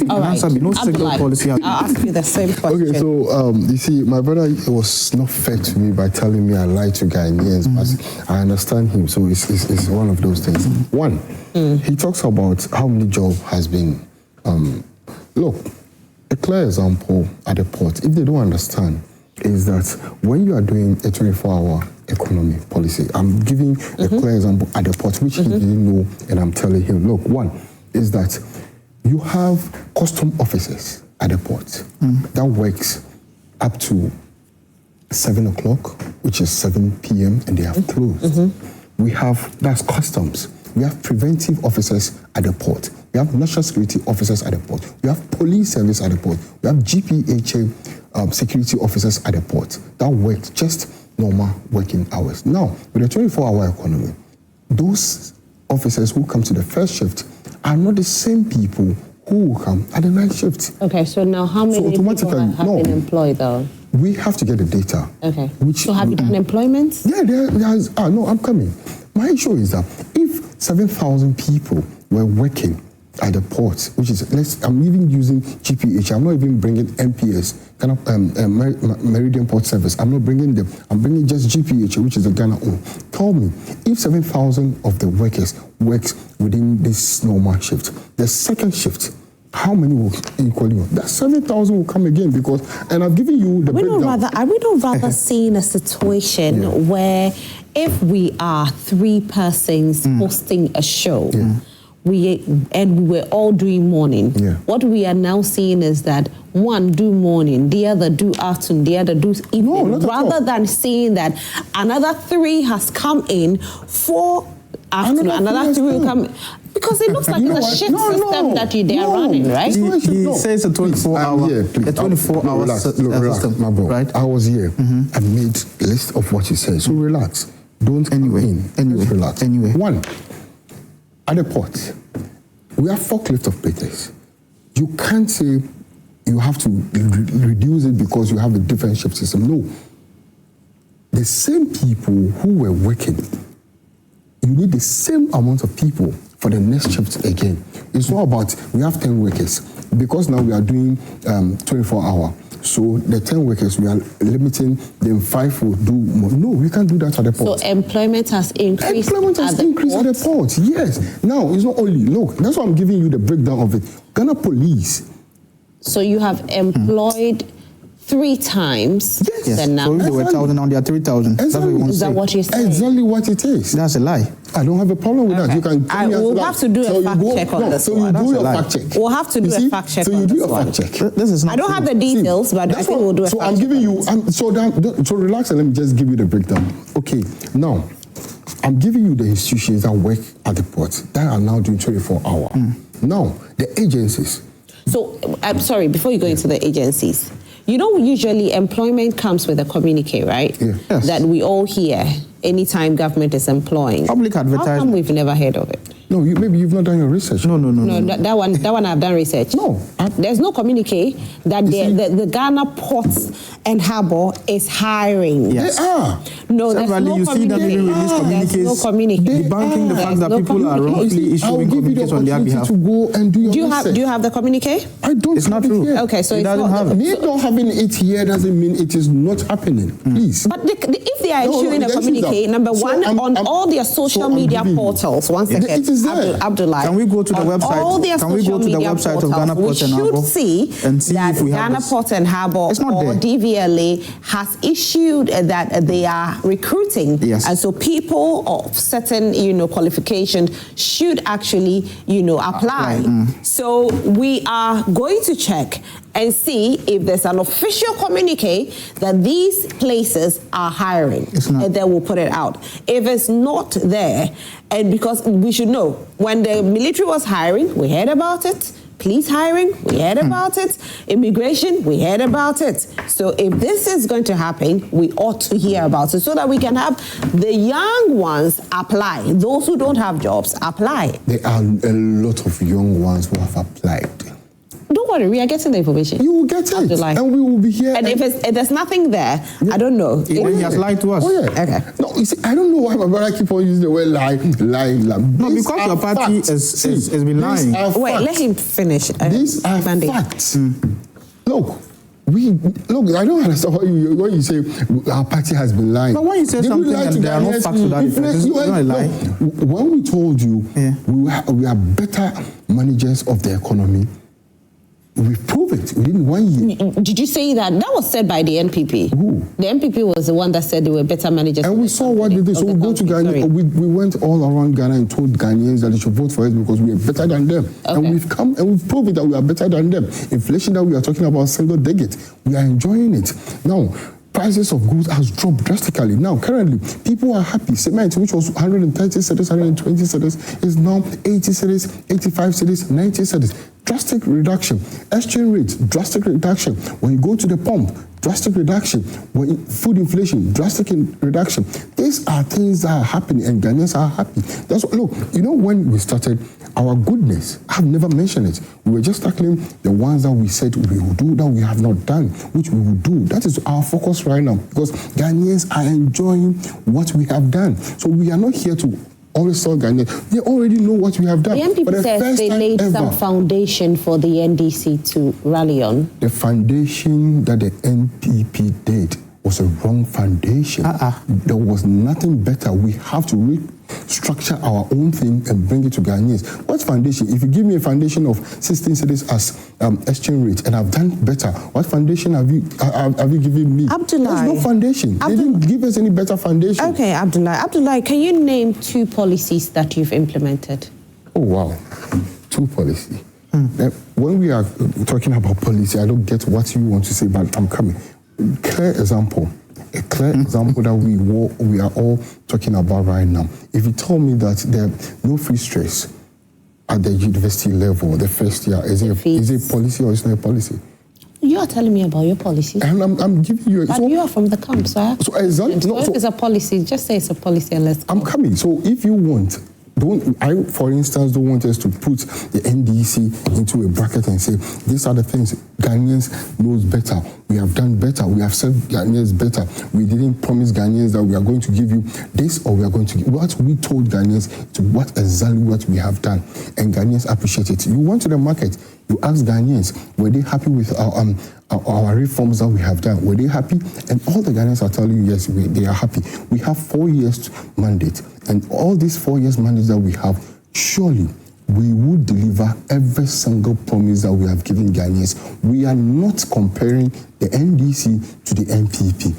you can answer me, no single policy.
I'll ask you the same question.
Okay, so you see, my brother, it was not fair to me by telling me I lied to Ghanaians, but I understand him. So it's one of those things. One, he talks about how many jobs has been. Look, a clear example at the port, if they don't understand, is that when you are doing a 24-hour economy policy, I'm giving a clear example at the port, which he didn't know, and I'm telling him, look, one is that you have custom officers at the port that works up to 7 o'clock, which is 7 p.m., and they have closed. We have, that's customs. We have preventive officers at the port. We have national security officers at the port. We have police service at the port. We have GPHA security officers at the port that work just normal working hours. Now, with the 24-hour economy, those officers who come to the first shift are not the same people who will come at the night shift.
Okay, so now how many people have been employed though?
We have to get the data.
Okay. So have you done employment?
Yeah, there's, no, I'm coming. My issue is that if 7,000 people were working at the port, which is, I'm even using GPH, I'm not even bringing MPS, kind of Meridian Port Service, I'm not bringing them, I'm bringing just GPH, which is the Ghana own. Tell me, if 7,000 of the workers works within this normal shift, the second shift, How many will equally? That 7,000 will come again because, and I've given you the breakdown.
Are we not rather seeing a situation where if we are 3 persons hosting a show, we were all doing morning. What we are now seeing is that one do morning, the other do afternoon, the other do evening. Rather than seeing that another 3 has come in for afternoon, another 3 will come. Because it looks like it's a shift system that they are running, right?
He says a 24-hour system,
my bro.
Right?
I was here. I made a list of what he said. So relax. Don't
anyway.
Just relax.
Anyway.
1, at the port, we have forklift operators. You can't say you have to reduce it because you have a different shift system. No. The same people who were working, you need the same amount of people for the next shift again. It's not about, we have 10 workers. Because now we are doing 24-hour. So the 10 workers, we are limiting them, 5 will do more. No, we can't do that at the port.
So employment has increased
at the port, yes. Now, it's not only, look, that's why I'm giving you the breakdown of it. Ghana Police.
So you have employed 3 times.
Yes.
The number.
So if they were 1,000, now they are 3,000.
Exactly.
Is that what you're saying?
Exactly what it is.
That's a lie.
I don't have a problem with that. You can.
We'll have to do a fact check on this.
So you do your fact check.
We'll have to do a fact check on this.
So you do your fact check.
This is not
I don't have the details, but I think we'll do a fact check.
So I'm giving you. So relax and let me just give you the breakdown. Okay. Now, I'm giving you the institutions that work at the port that are now doing 24-hour. Now, the agencies.
So I'm sorry. Before you go into the agencies. You know, usually employment comes with a communique, right?
Yeah.
Yes.
That we all hear anytime government is employing.
Public advertisement.
How come we've never heard of it?
No, maybe you've not done your research.
No.
That one I've done research.
No.
There's no communique that the Ghana Ports and Harbour is hiring.
Yes.
They are.
No, there's no
you see them even release communiques.
There's no communique.
Debunking the fact that people are wrongfully issuing communiques on their behalf.
To go and do your research.
Do you have the communique?
I don't.
It's not true.
Okay, so
it
it's
doesn't
not.
have
Me not having it here doesn't mean it is not happening. Please.
But if they are issuing a communique, number one, on all their social media portals, one second,
it is there.
Abduliah.
Can we go to the website?
All their
Can we go to the website of Ghana Port and Harbour?
We should see that
if we have
Ghana Port and Harbour or DVLA has issued that they are recruiting.
Yes.
And so people of certain, qualifications should actually, apply. So we are going to check and see if there's an official communique that these places are hiring. And then we'll put it out. If it's not there, and because we should know, when the military was hiring, we heard about it. Police hiring, we heard about it. Immigration, we heard about it. So if this is going to happen, we ought to hear about it so that we can have the young ones apply. Those who don't have jobs, apply.
There are a lot of young ones who have applied.
Don't worry, we are getting the information.
You will get it,
Abduliah.
and we will be here.
And if there's nothing there, I don't know.
He has lied to us.
Oh, yeah.
Okay.
No, you see, I don't know why my brother keep on using the word lie.
No, because your party has been lying.
Wait, let him finish.
These are facts. Look, I don't understand when you say our party has been lying.
But when you say something and there are no facts to that effect, it's not a lie.
When we told you we are better managers of the economy, we proved it within 1 year.
Did you say that? That was said by the NPP.
Who?
The NPP was the one that said they were better managers.
And we saw what they did. So we go to Ghana. We went all around Ghana and told Ghanaians that they should vote for us because we are better than them. Okay. And we've come and we've proved that we are better than them. Inflation that we are talking about, single digit, we are enjoying it. Now, prices of goods has dropped drastically. Now, currently, people are happy. Cement, which was 130 cedis, 120 cedis, is now 80 cedis, 85 cedis, 90 cedis. Drastic reduction. Exchange rates, drastic reduction. When you go to the pump, drastic reduction. When food inflation, drastic reduction. These are things that are happening, and Ghanaians are happy. That's what, look, when we started, our goodness, I've never mentioned it. We were just tackling the ones that we said we will do, that we have not done, which we will do. That is our focus right now, because Ghanaians are enjoying what we have done. So we are not here to always tell Ghanaians. They already know what we have done.
The NPP says they laid some foundation for the NDC to rally on.
The foundation that the NPP did was a wrong foundation. There was nothing better. We have to restructure our own thing and bring it to Ghanaians. What foundation? If you give me a foundation of 16 cities as exchange rate, and I've done better, what foundation have you given me?
Abduliah.
There's no foundation. They didn't give us any better foundation.
Okay, Abduliah. Abduliah, can you name 2 policies that you've implemented?
Oh, wow. 2 policies. When we are talking about policy, I don't get what you want to say, but I'm coming. Clear example that we are all talking about right now. If you tell me that there no free stress at the university level, the first year, is it a policy or is it not a policy?
You are telling me about your policies.
And I'm giving you...
But you are from the camp, sir.
So exactly.
So if it's a policy, just say it's a policy and let's go.
I'm coming. So if you want... I, for instance, don't want us to put the NDC into a bracket and say, these are the things Ghanaians knows better. We have done better. We have served Ghanaians better. We didn't promise Ghanaians that we are going to give you this or we are going to give... What we told Ghanaians to what exactly what we have done. And Ghanaians appreciate it. You went to the market, you asked Ghanaians, were they happy with our reforms that we have done? Were they happy? And all the Ghanaians are telling you, yes, they are happy. We have 4 years mandate. And all these 4 years mandates that we have, surely we would deliver every single promise that we have given Ghanaians. We are not comparing the NDC to the NPP.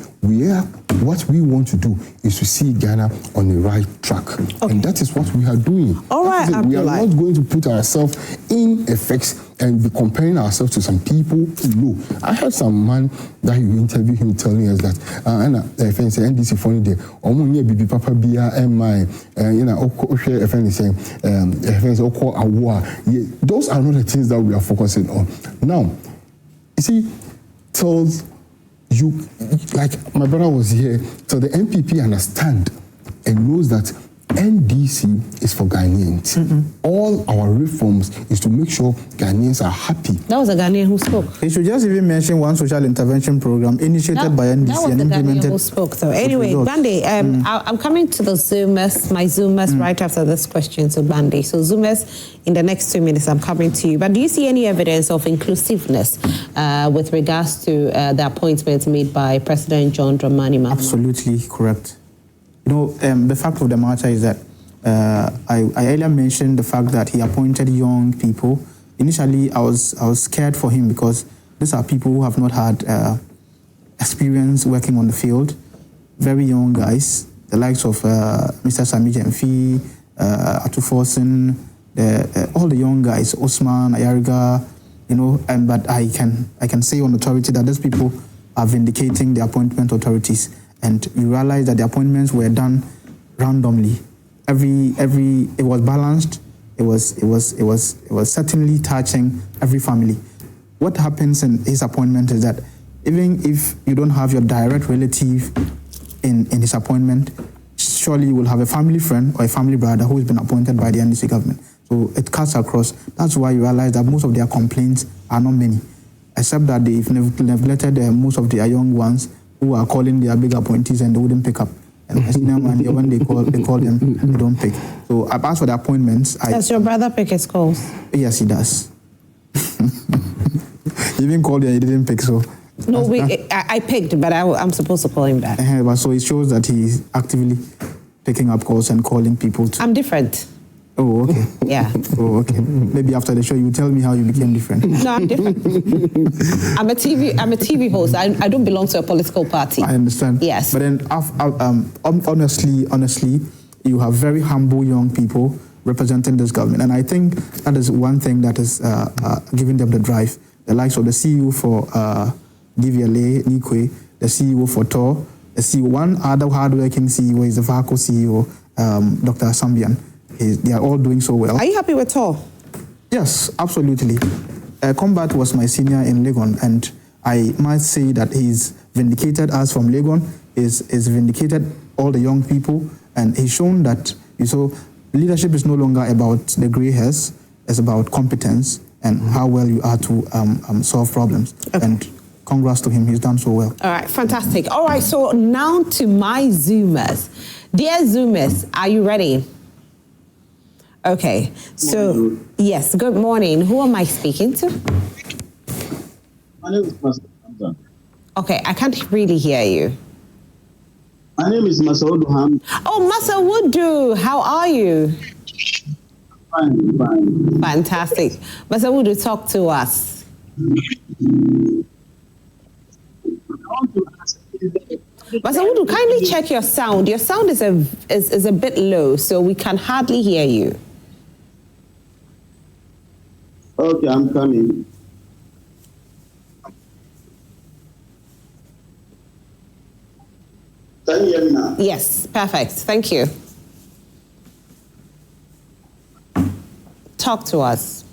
What we want to do is to see Ghana on the right track. Okay. And that is what we are doing.
All right,
we are not going to put ourselves in effects and be comparing ourselves to some people. No. I heard some man that you interviewed him telling us that NDC funny day, bibi papa bia those are not the things that we are focusing on. Now, you see, tells you, like my brother was here, so the MPP understand and knows that NDC is for Ghanaians. All our reforms is to make sure Ghanaians are happy.
That was a Ghanaian who spoke.
He should just even mention one social intervention program initiated by NDC and implemented.
Who spoke. So anyway, Bande, I'm coming to the Zoomers, my Zoomers, right after this question. So Bande, so Zoomers, in the next 2 minutes, I'm coming to you. But do you see any evidence of inclusiveness with regards to the appointments made by President John Dramani Mahama?
Absolutely correct. You know, the fact of the matter is that I earlier mentioned the fact that he appointed young people. Initially, I was scared for him because these are people who have not had experience working on the field. Very young guys, the likes of Mr. Sami Jemfi, Atufosin, all the young guys, Osman, Ayariga, you know. But I can say on authority that these people are vindicating the appointment authorities. And you realize that the appointments were done randomly. It was balanced. It was certainly touching every family. What happens in his appointment is that even if you don't have your direct relative in his appointment, surely you will have a family friend or a family brother who has been appointed by the NDC government. So it cuts across. That's why you realize that most of their complaints are not many, except that they've neglected most of their young ones who are calling their big appointees and they wouldn't pick up. And when they call them, they don't pick. So I've asked for the appointments.
Does your brother pick his calls?
Yes, he does. He even called and he didn't pick, so...
No, I picked, but I'm supposed to call him back.
But so it shows that he's actively picking up calls and calling people to...
I'm different.
Oh, okay.
Yeah.
Oh, okay. Maybe after the show, you tell me how you became different.
No, I'm different. I'm a TV host. I don't belong to a political party.
I understand.
Yes.
But then, honestly, you have very humble young people representing this government. And I think that is one thing that is giving them the drive. The likes of the CEO for DVLA, Nikwe, the CEO for TOR, the CEO, one other hardworking CEO is the VACO CEO, Dr. Sambian. They are all doing so well.
Are you happy with TOR?
Yes, absolutely. Combat was my senior in Legon, and I must say that he's vindicated us from Legon, is vindicated all the young people, and he's shown that leadership is no longer about the grey hairs, it's about competence and how well you are to solve problems. Okay. And congrats to him, he's done so well.
All right, fantastic. All right, so now to my Zoomers. Dear Zoomers, are you ready? Okay, so yes, good morning. Who am I speaking to?
My name is President Mahama.
Okay, I can't really hear you.
My name is Masaudu Ham.
Oh, Masaudu, how are you?
Fine.
Fantastic. Masaudu, talk to us. Masaudu, kindly check your sound. Your sound is a bit low, so we can hardly hear you.
Okay, I'm coming. Can you hear me now?
Yes, perfect. Thank you. Talk to us.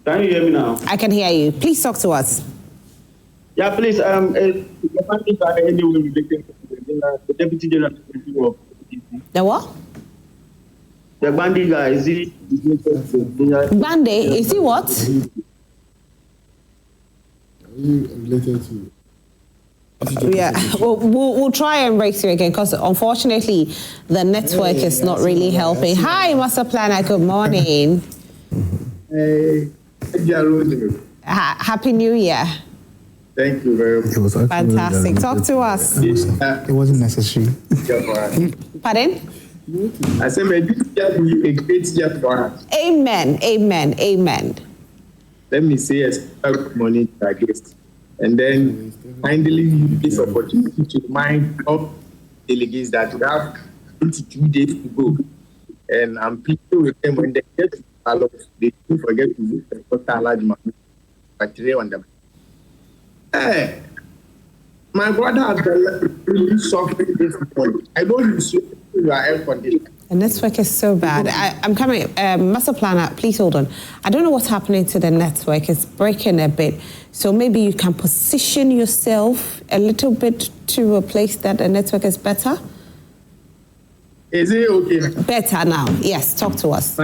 Can you hear me now?
I can hear you. Please talk to us.
Yeah, please. The deputy general of
The what?
the Bandi guy, is he?
Bande, is he what?
Related to.
Yeah, we'll try and break through again because unfortunately the network is not really helping. Hi, Master Planner. Good morning.
Hey,
Happy New Year.
thank you very much.
It was actually
Fantastic. Talk to us.
It wasn't necessary.
Pardon?
I said, may this year be a great year for us.
Amen. Amen. Amen.
Let me say a good morning to our guests. And then finally use this opportunity to remind of delegates that we have 22 days to go. And I'm pleased with them when they get to ballot, they don't forget to vote for Dr. Large on them. Hey, my brother has been really suffering this morning. I don't use your air conditioner.
The network is so bad. I'm coming. Master Planner, please hold on. I don't know what's happening to the network. It's breaking a bit. So maybe you can position yourself a little bit to a place that the network is better.
Is it okay?
Better now. Yes, talk to us.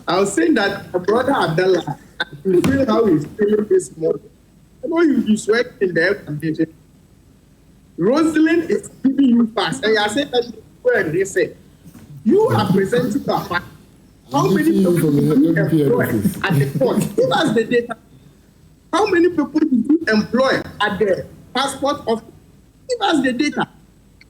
I was saying that my brother Abduliah, I can feel how he's feeling this morning. I know you'll be sweating in the air conditioner. Rosalind is giving you pass. And I said that they say, you are presenting a fact. How many people do you employ at the port? Give us the data. How many people do you employ at the passport office? Give us the data.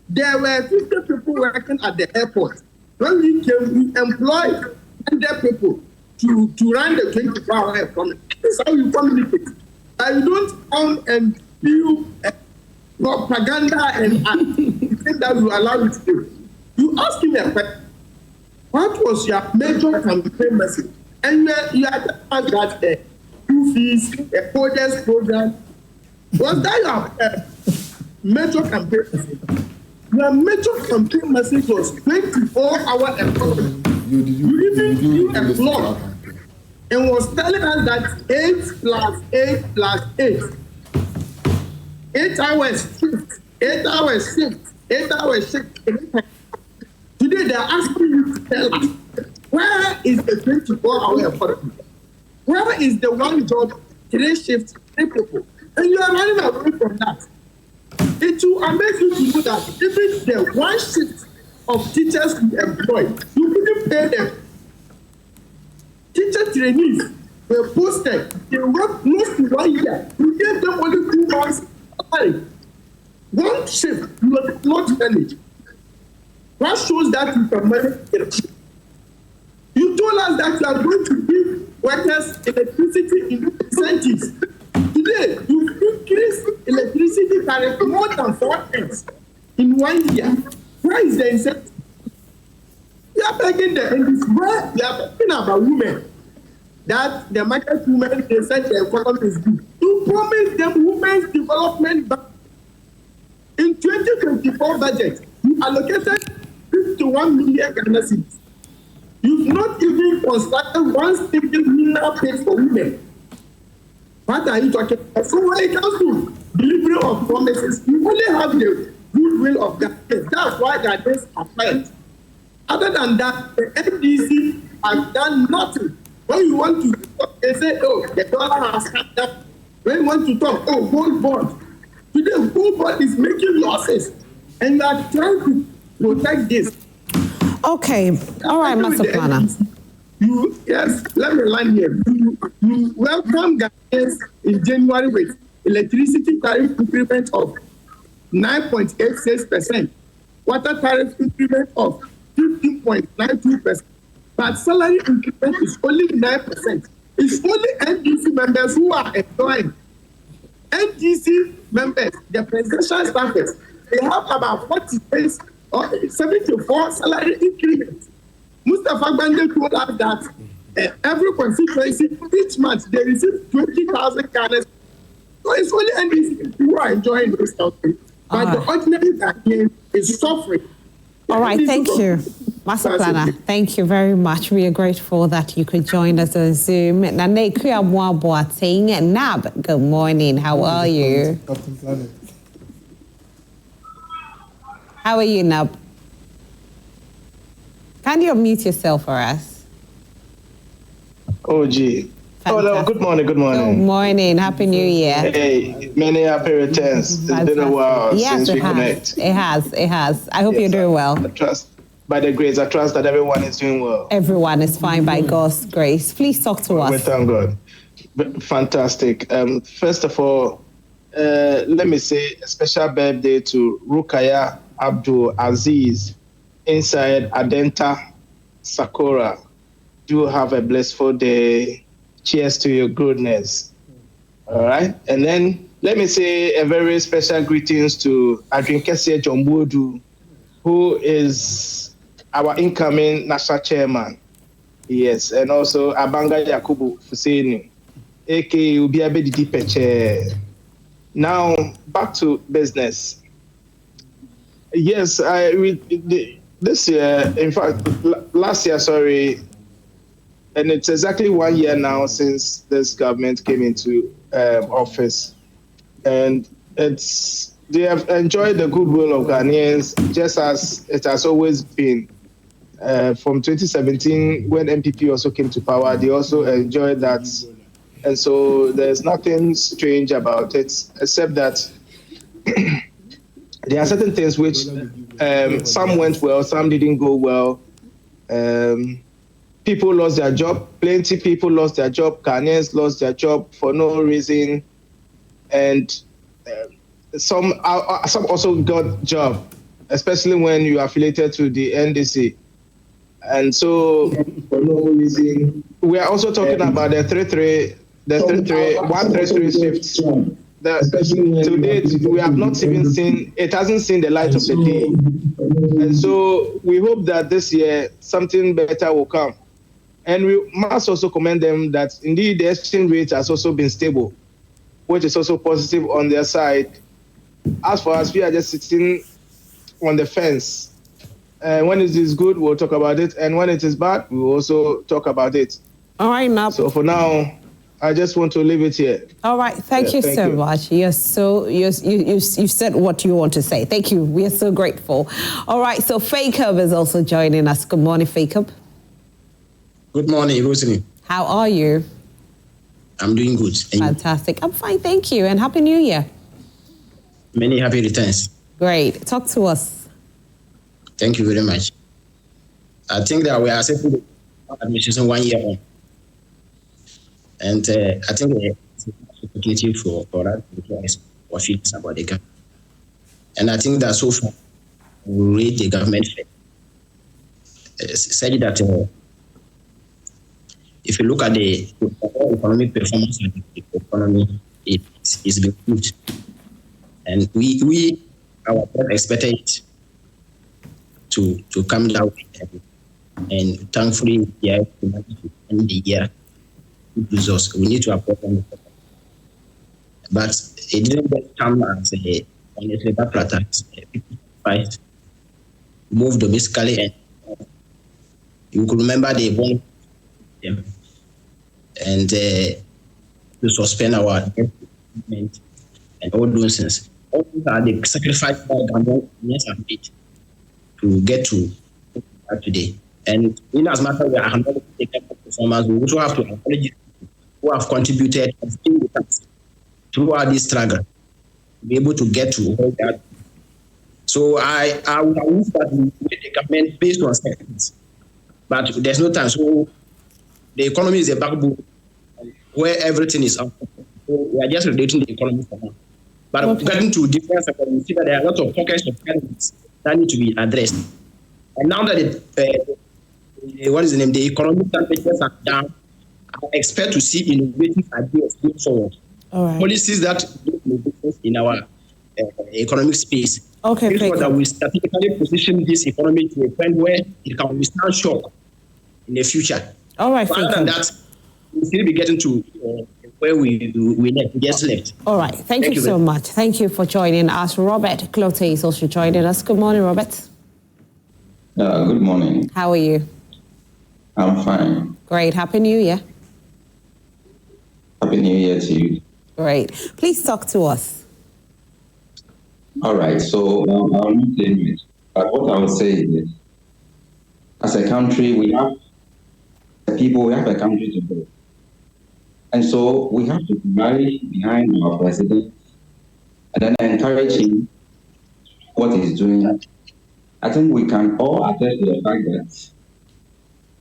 There were 50 people working at the airport. When we came, we employed 100 people to run the 24-hour economy. This is how you communicate. I don't come and do propaganda and you think that you allow it to do. You ask me a question. What was your major campaign message? And you had that school fees, a coders program. Was that your major campaign message? Your major campaign message was 24-hour economy. You even did a blog and was telling us that 8 plus 8 plus 8. 8 hours shift, 8 hours shift, 8 hours shift. Today they're asking you to tell us, where is the 24-hour economy? Where is the one job, 3 shifts, 3 people? And you are running away from that. It will amaze you to know that even the 1 shift of teachers we employ, you couldn't pay them. Teacher trainees were posted, they worked close to 1 year. You gave them only 2 months. 1 shift, you are not managed. That shows that you can manage it. You told us that you are going to give workers electricity in incentives. Today, you increase electricity tariff more than 4 times in 1 year. Where is the incentive? You are begging them, and this where you are talking about women. That the market women, they said the economy is good. You promised them women's development back. In 2024 budget, you allocated 51 million Ghana cedis. You've not even constructed 1 single minimum pay for women. What are you talking about? So when it comes to delivery of promises, you only have the goodwill of that. That's why that is applied. Other than that, the NDC has done nothing. When you want to talk, they say, oh, the dollar has cut up. When you want to talk, oh, gold bond. Today, gold bond is making losses. And you are trying to protect this.
Okay. All right, Master Planner.
let me land here. You welcome Ghanaians in January with electricity tariff increment of 9.86%, water tariff increment of 15.92%, but salary increment is only 9%. It's only NDC members who are enjoying. NDC members, the presidential staffers, they have about 40 days or 74 salary increments. Mustafa Bande told us that every constituency each month they receive 20,000 Ghanaians. So it's only NDC who are enjoying this country. But the ordinary Ghanaian is suffering.
All right, thank you. Master Planner, thank you very much. We are grateful that you could join us on Zoom. Nab, good morning. How are you? How are you, Nab? Can you unmute yourself for us?
Oh, gee. Oh, good morning. Good
morning. Happy New Year.
Hey, many happy returns. It's been a while since we connect.
It has. I hope you're doing well.
I trust, by the grace, I trust that everyone is doing well.
Everyone is fine by God's grace. Please talk to us.
We thank God. Fantastic. First of all, let me say a special birthday to Rukaya Abdul Aziz inside Adenta Sakra. Do have a blissful day. Cheers to your goodness. All right. And then let me say a very special greetings to Adrinkese Jombodu, who is our incoming national chairman. Yes. And also Abanga Yakubu Fuseni, aka Ubiabe Didi Peche. Now back to business. Yes, this year, in fact, last year, sorry, and it's exactly 1 year now since this government came into office. And they have enjoyed the goodwill of Ghanaians, just as it has always been. From 2017, when MPP also came to power, they also enjoyed that. And so there's nothing strange about it, except that there are certain things which some went well, some didn't go well. People lost their job. Plenty people lost their job. Ghanaians lost their job for no reason, and some also got job, especially when you are affiliated to the NDC. And so, for no reason, we are also talking about the 133 shifts. To date, we have not even seen, it hasn't seen the light of the day. And so we hope that this year something better will come. And we must also commend them that indeed the exchange rate has also been stable, which is also positive on their side. As for us, we are just sitting on the fence. When it is good, we'll talk about it. And when it is bad, we will also talk about it.
All right, now.
So for now, I just want to leave it here.
All right, thank you so much. You said what you want to say. Thank you. We are so grateful. All right, so Fakeub is also joining us. Good morning, Fakeub.
Good morning, Rosalie.
How are you?
I'm doing good.
Fantastic. I'm fine, thank you. And Happy New Year.
Many happy returns.
Great. Talk to us.
Thank you very much. I think that we are setting the administration 1 year on. And I think it's an opportunity for us to ask what feelings about the government. And I think that so far, we rate the government said that if you look at the economic performance of the economy, it's been good. And we our board expected it to come down, and thankfully we are able to manage to end the year good results. We need to applaud them. But it didn't just come as a honestly that platter. People fight, move domestically, and you could remember the one and to suspend our development and all those things. All these are the sacrifices that Ghanaians have made to get to today. And in as much as we are acknowledging the performance, we also have to acknowledge who have contributed and stay with us throughout this struggle to be able to get to all that. So I would wish that we make the government based on seconds, but there's no time. So the economy is a backbone where everything is up. So we are just relating the economy for now. But getting to different sectors, we see that there are a lot of pockets of challenges that need to be addressed. And now that the economic temperatures are down, I expect to see innovative ideas going forward.
All right.
Policies that make innovations in our economic space.
Okay,
so that we strategically position this economy to a point where it can withstand shock in the future.
All right,
other than that, we'll still be getting to where we just left.
All right, thank you so much. Thank you for joining us. Robert Clote is also joining us. Good morning, Robert.
Good morning.
How are you?
I'm fine.
Great. Happy New Year.
Happy New Year to you.
Great. Please talk to us.
All right. So I'll not say much, but what I would say is this. As a country, we have a country to build. And so we have to rally behind our president and then encourage him what he's doing. I think we can all attest to the fact that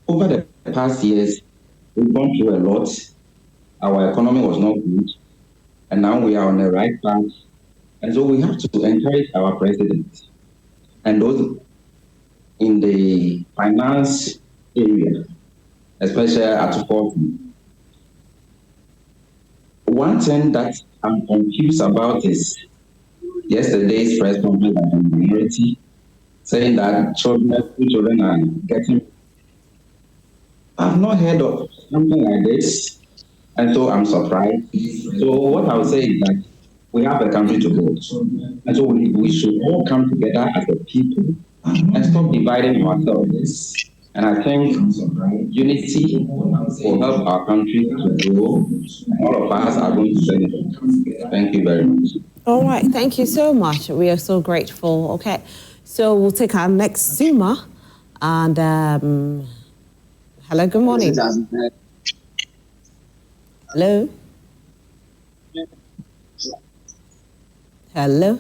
over the past years, we've gone through a lot. Our economy was not good, and now we are on the right path. And so we have to encourage our president and those in the finance area, especially at Ovation. One thing that I'm confused about is yesterday's press conference by the minority saying that children are getting. I've not heard of something like this, and so I'm surprised. So what I would say is that we have a country to build, and so we should all come together as a people and stop dividing ourselves. And I think unity will help our country to grow, and all of us are going to benefit. Thank you very much.
All right, thank you so much. We are so grateful. Okay, so we'll take our next Zoomer. And hello, good morning. Hello. Hello.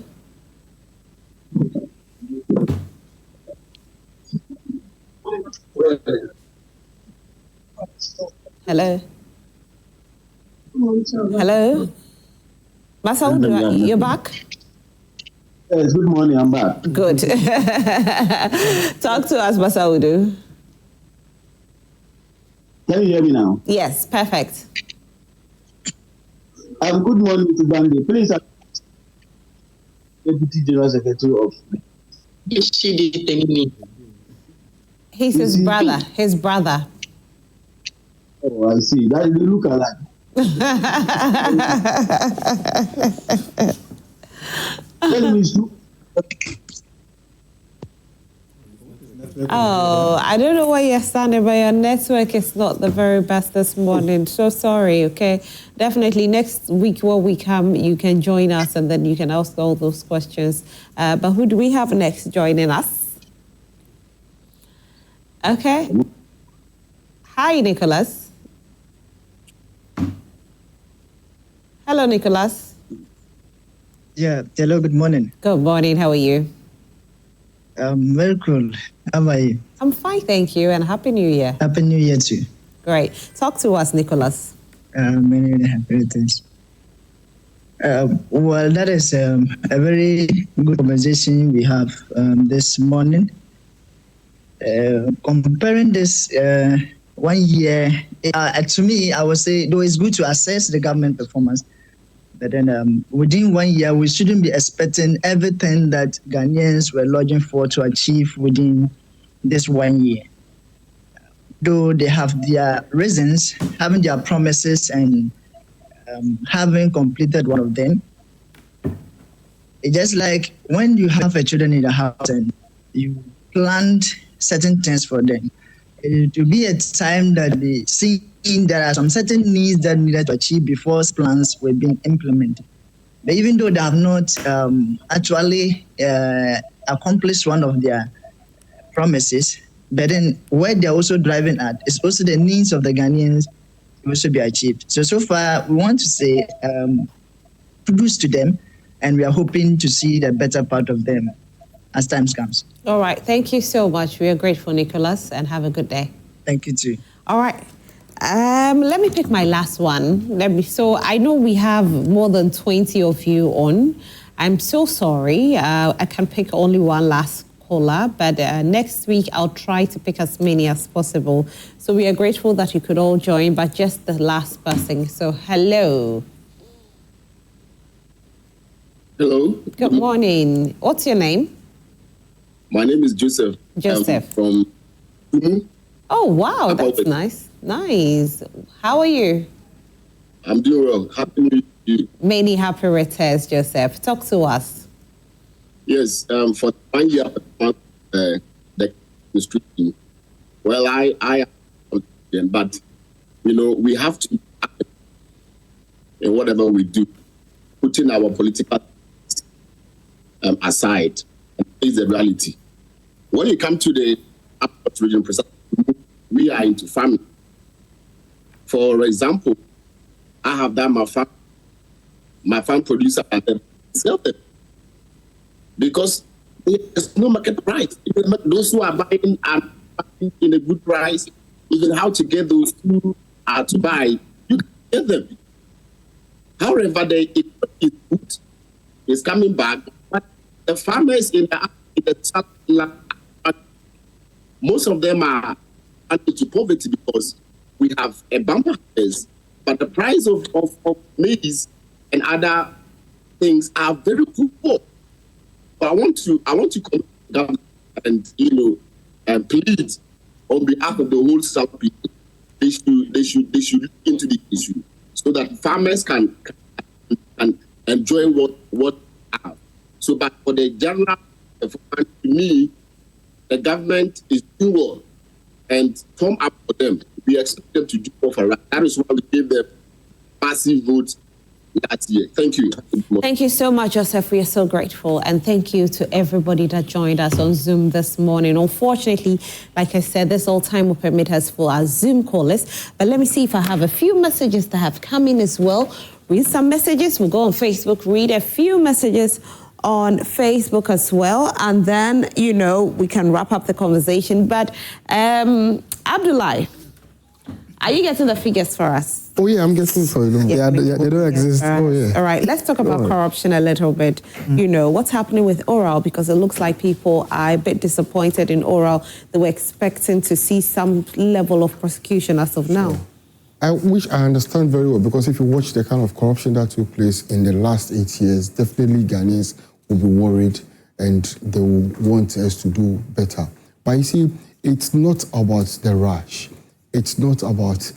Hello. Hello. Masaudu, you're back?
Yes, good morning, I'm back.
Good. Talk to us, Masaudu.
Can you hear me now?
Yes, perfect.
Good morning to Gandhi. Please, Deputy General Secretary of...
He's his brother. His brother.
Oh, I see. That you look alike.
Oh, I don't know where you're standing, but your network is not the very best this morning. So sorry, okay? Definitely next week when we come, you can join us and then you can ask all those questions. But who do we have next joining us? Okay. Hi, Nicholas. Hello, Nicholas.
Yeah, hello, good morning.
Good morning, how are you?
Very cool. How are you?
I'm fine, thank you, and Happy New Year.
Happy New Year too.
Great. Talk to us, Nicholas.
Many happy things. Well, that is a very good conversation we have this morning. Comparing this 1 year, to me, I would say, though it's good to assess the government performance, but then within 1 year, we shouldn't be expecting everything that Ghanaians were lodging for to achieve within this 1 year. Though they have their reasons, having their promises and having completed one of them. It's just like when you have a children in the house and you planned certain things for them. It will be a time that they see there are some certain needs that needed to achieve before plans were being implemented. But even though they have not actually accomplished one of their promises, but then where they're also driving at is also the needs of the Ghanaians will also be achieved. So far, we want to say kudos to them, and we are hoping to see the better part of them as time comes.
All right. Thank you so much. We are grateful, Nicholas, and have a good day.
Thank you too.
All right. Let me pick my last one. So I know we have more than 20 of you on. I'm so sorry. I can pick only one last caller, but next week I'll try to pick as many as possible. So we are grateful that you could all join, but just the last person. So hello.
Hello.
Good morning. What's your name?
My name is Joseph.
Joseph.
From.
Oh, wow. That's nice. Nice. How are you?
I'm doing well. Happy New Year.
Many happy returns, Joseph. Talk to us.
Yes. For 1 year, the street. Well, I am, but we have to, in whatever we do, putting our political aside and face the reality. When you come to the region, we are into farming. For example, I have done my farm producer and sell them because there's no market price. Those who are buying are buying in a good price. Even how to get those who are to buy, you can get them. However, the economy is coming back, but the farmers in the south, most of them are under poverty because we have a bumper harvest, but the price of maize and other things are very poor. But I want to come and plead on behalf of the whole South people. They should look into the issue so that farmers can enjoy what they have. So, but for the general, to me, the government is doing well and come up for them. We expect them to do more for us. That is why we gave them massive votes last year. Thank you.
Thank you so much, Joseph. We are so grateful. And thank you to everybody that joined us on Zoom this morning. Unfortunately, like I said, this all time will permit us for our Zoom callers. But let me see if I have a few messages that have come in as well. Read some messages. We'll go on Facebook, read a few messages on Facebook as well. And then, we can wrap up the conversation. But Abduliah, are you getting the figures for us?
Oh, yeah, I'm getting for you. Yeah, they don't exist.
All right.
Oh, yeah.
All right, let's talk about corruption a little bit. What's happening with Oral, because it looks like people are a bit disappointed in Oral. They were expecting to see some level of prosecution as of now.
Which I understand very well, because if you watch the kind of corruption that took place in the last 8 years, definitely Ghanaians will be worried and they will want us to do better. But you see, it's not about the rush. It's not about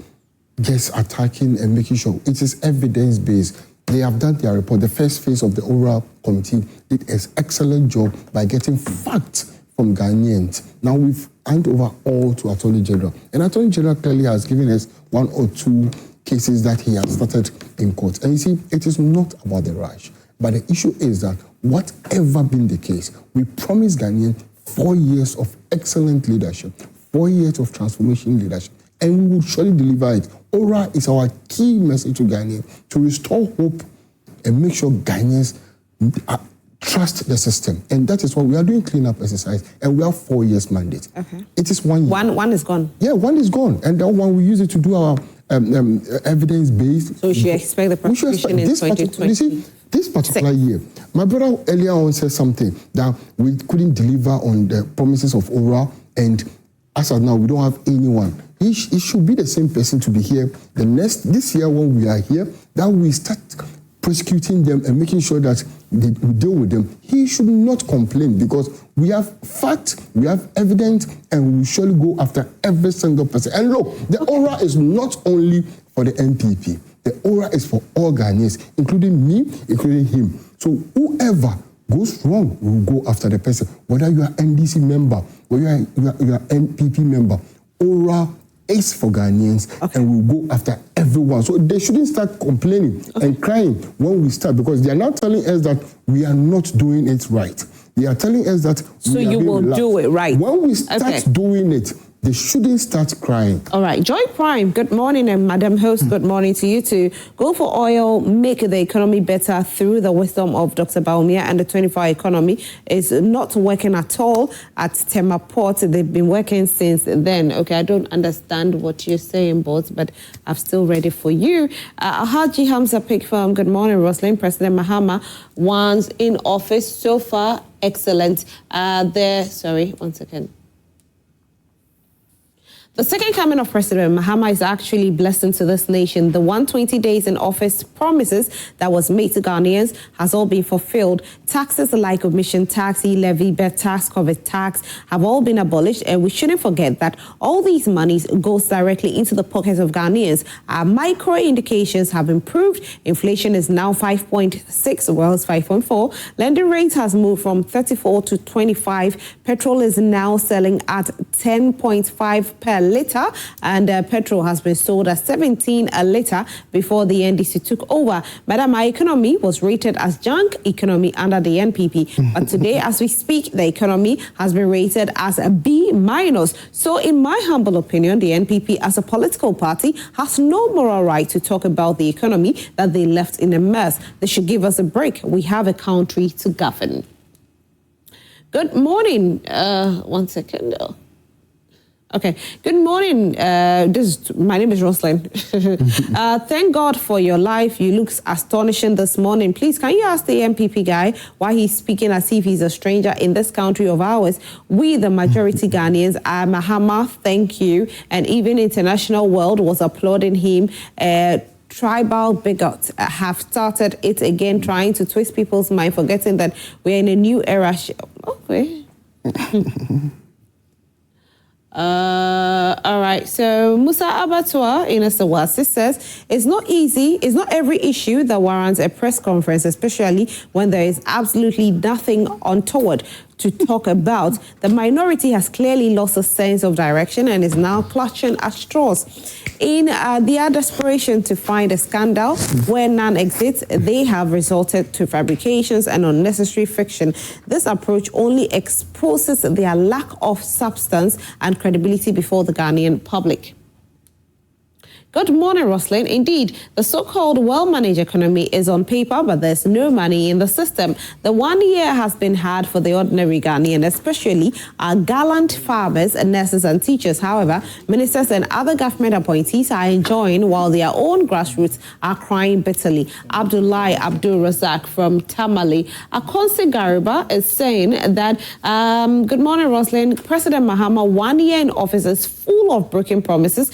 just attacking and making sure. It is evidence-based. They have done their report. The first phase of the oral committee did an excellent job by getting facts from Ghanaians. Now we've handed over all to Attorney General. And Attorney General clearly has given us 1 or 2 cases that he has started in court. And you see, it is not about the rush. But the issue is that whatever been the case, we promised Ghanaians 4 years of excellent leadership, 4 years of transformation leadership, and we will surely deliver it. ORA is our key message to Ghanaians, to restore hope and make sure Ghanaians trust the system. And that is why we are doing cleanup exercise, and we have 4 years mandate. Okay. It is 1 year.
One is gone.
Yeah, 1 is gone. And that one we use it to do our evidence-based.
So we should expect the prosecution in 2020.
You see, this particular year, my brother earlier on said something that we couldn't deliver on the promises of ORA, and as of now, we don't have anyone. He should be the same person to be here this year when we are here, that we start prosecuting them and making sure that we deal with them. He should not complain, because we have facts, we have evidence, and we will surely go after every single person. And look, the ORA is not only for the NPP. The ORA is for all Ghanaians, including me, including him. So whoever goes wrong, we will go after the person. Whether you are NDC member, whether you are NPP member, ORA is for Ghanaians, and we'll go after everyone. So they shouldn't start complaining and crying when we start, because they are now telling us that we are not doing it right. They are telling us that
so you will do it right.
When we start doing it, they shouldn't start crying.
All right, Joy Prime, good morning, and Madam Host, good morning to you too. Go for oil, make the economy better through the wisdom of Dr. Baumia, and the 24-hour economy is not working at all at Tema Port. They've been working since then. Okay, I don't understand what you're saying, boss, but I'm still ready for you. Haji Hamza Pig Farm, good morning, Rosalind. President Mahama once in office so far, excellent. Sorry, one second. The second coming of President Mahama is actually a blessing to this nation. The 120 days in office promises that was made to Ghanaians has all been fulfilled. Taxes like omission tax, e-levy, bed tax, COVID tax have all been abolished, and we shouldn't forget that all these monies goes directly into the pockets of Ghanaians. Our micro indications have improved. Inflation is now 5.6, well, it's 5.4. Lending rates has moved from 34 to 25. Petrol is now selling at 10.5 per litre, and petrol has been sold at 17 a litre before the NDC took over. Madam, our economy was rated as junk economy under the NPP, but today, as we speak, the economy has been rated as a B-. So, in my humble opinion, the NPP as a political party has no moral right to talk about the economy that they left in a mess. They should give us a break. We have a country to govern. Good morning. One second. Okay. Good morning. My name is Rosalind. Thank God for your life. You look astonishing this morning. Please, can you ask the MPP guy why he's speaking as if he's a stranger in this country of ours? We, the majority Ghanaians, are Mahama, thank you. And even international world was applauding him. Tribal bigots have started it again, trying to twist people's mind, forgetting that we're in a new era. Okay. All right. So Musa Abatua in Asawasi says it's not easy. It's not every issue that warrants a press conference, especially when there is absolutely nothing untoward to talk about. The minority has clearly lost a sense of direction and is now clutching at straws. In their desperation to find a scandal where none exists, they have resorted to fabrications and unnecessary friction. This approach only exposes their lack of substance and credibility before the Ghanaian public. Good morning, Rosalind. Indeed, the so-called well-managed economy is on paper, but there's no money in the system. The 1 year has been hard for the ordinary Ghanaian, especially our gallant farmers, nurses and teachers. However, ministers and other government appointees are enjoying while their own grassroots are crying bitterly. Abduliah Abdul Razak from Tamale. Akonse Gariba is saying that, good morning, Rosalind. President Mahama, 1 year in office is full of broken promises,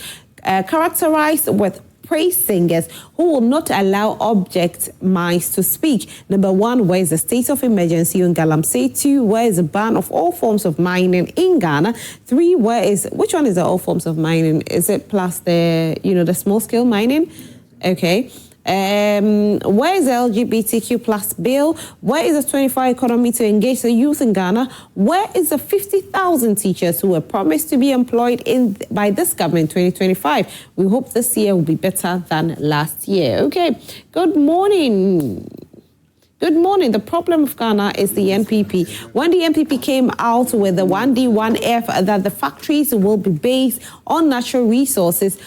characterized with praise singers who will not allow object minds to speak. Number 1, where is the state of emergency in Galamsey? 2, where is the ban of all forms of mining in Ghana? 3, which one is the all forms of mining? Is it plus the small scale mining? Okay. Where is the LGBTQ plus bill? Where is the 24-hour economy to engage the youth in Ghana? Where is the 50,000 teachers who were promised to be employed by this government in 2025? We hope this year will be better than last year. Okay, good morning. Good morning. The problem of Ghana is the NPP. When the NPP came out with the 1D, 1F, that the factories will be based on natural resources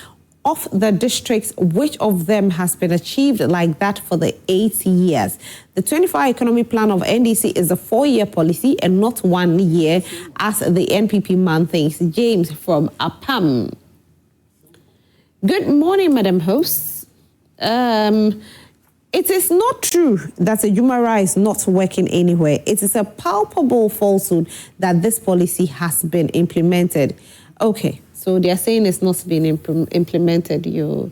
of the districts, which of them has been achieved like that for the 8 years? The 24-hour economy plan of NDC is a 4-year policy and not 1 year, as the NPP man thinks. James from Apam. Good morning, Madam Host. It is not true that the Jumara is not working anywhere. It is a palpable falsehood that this policy has been implemented. Okay. So they are saying it's not been implemented. Good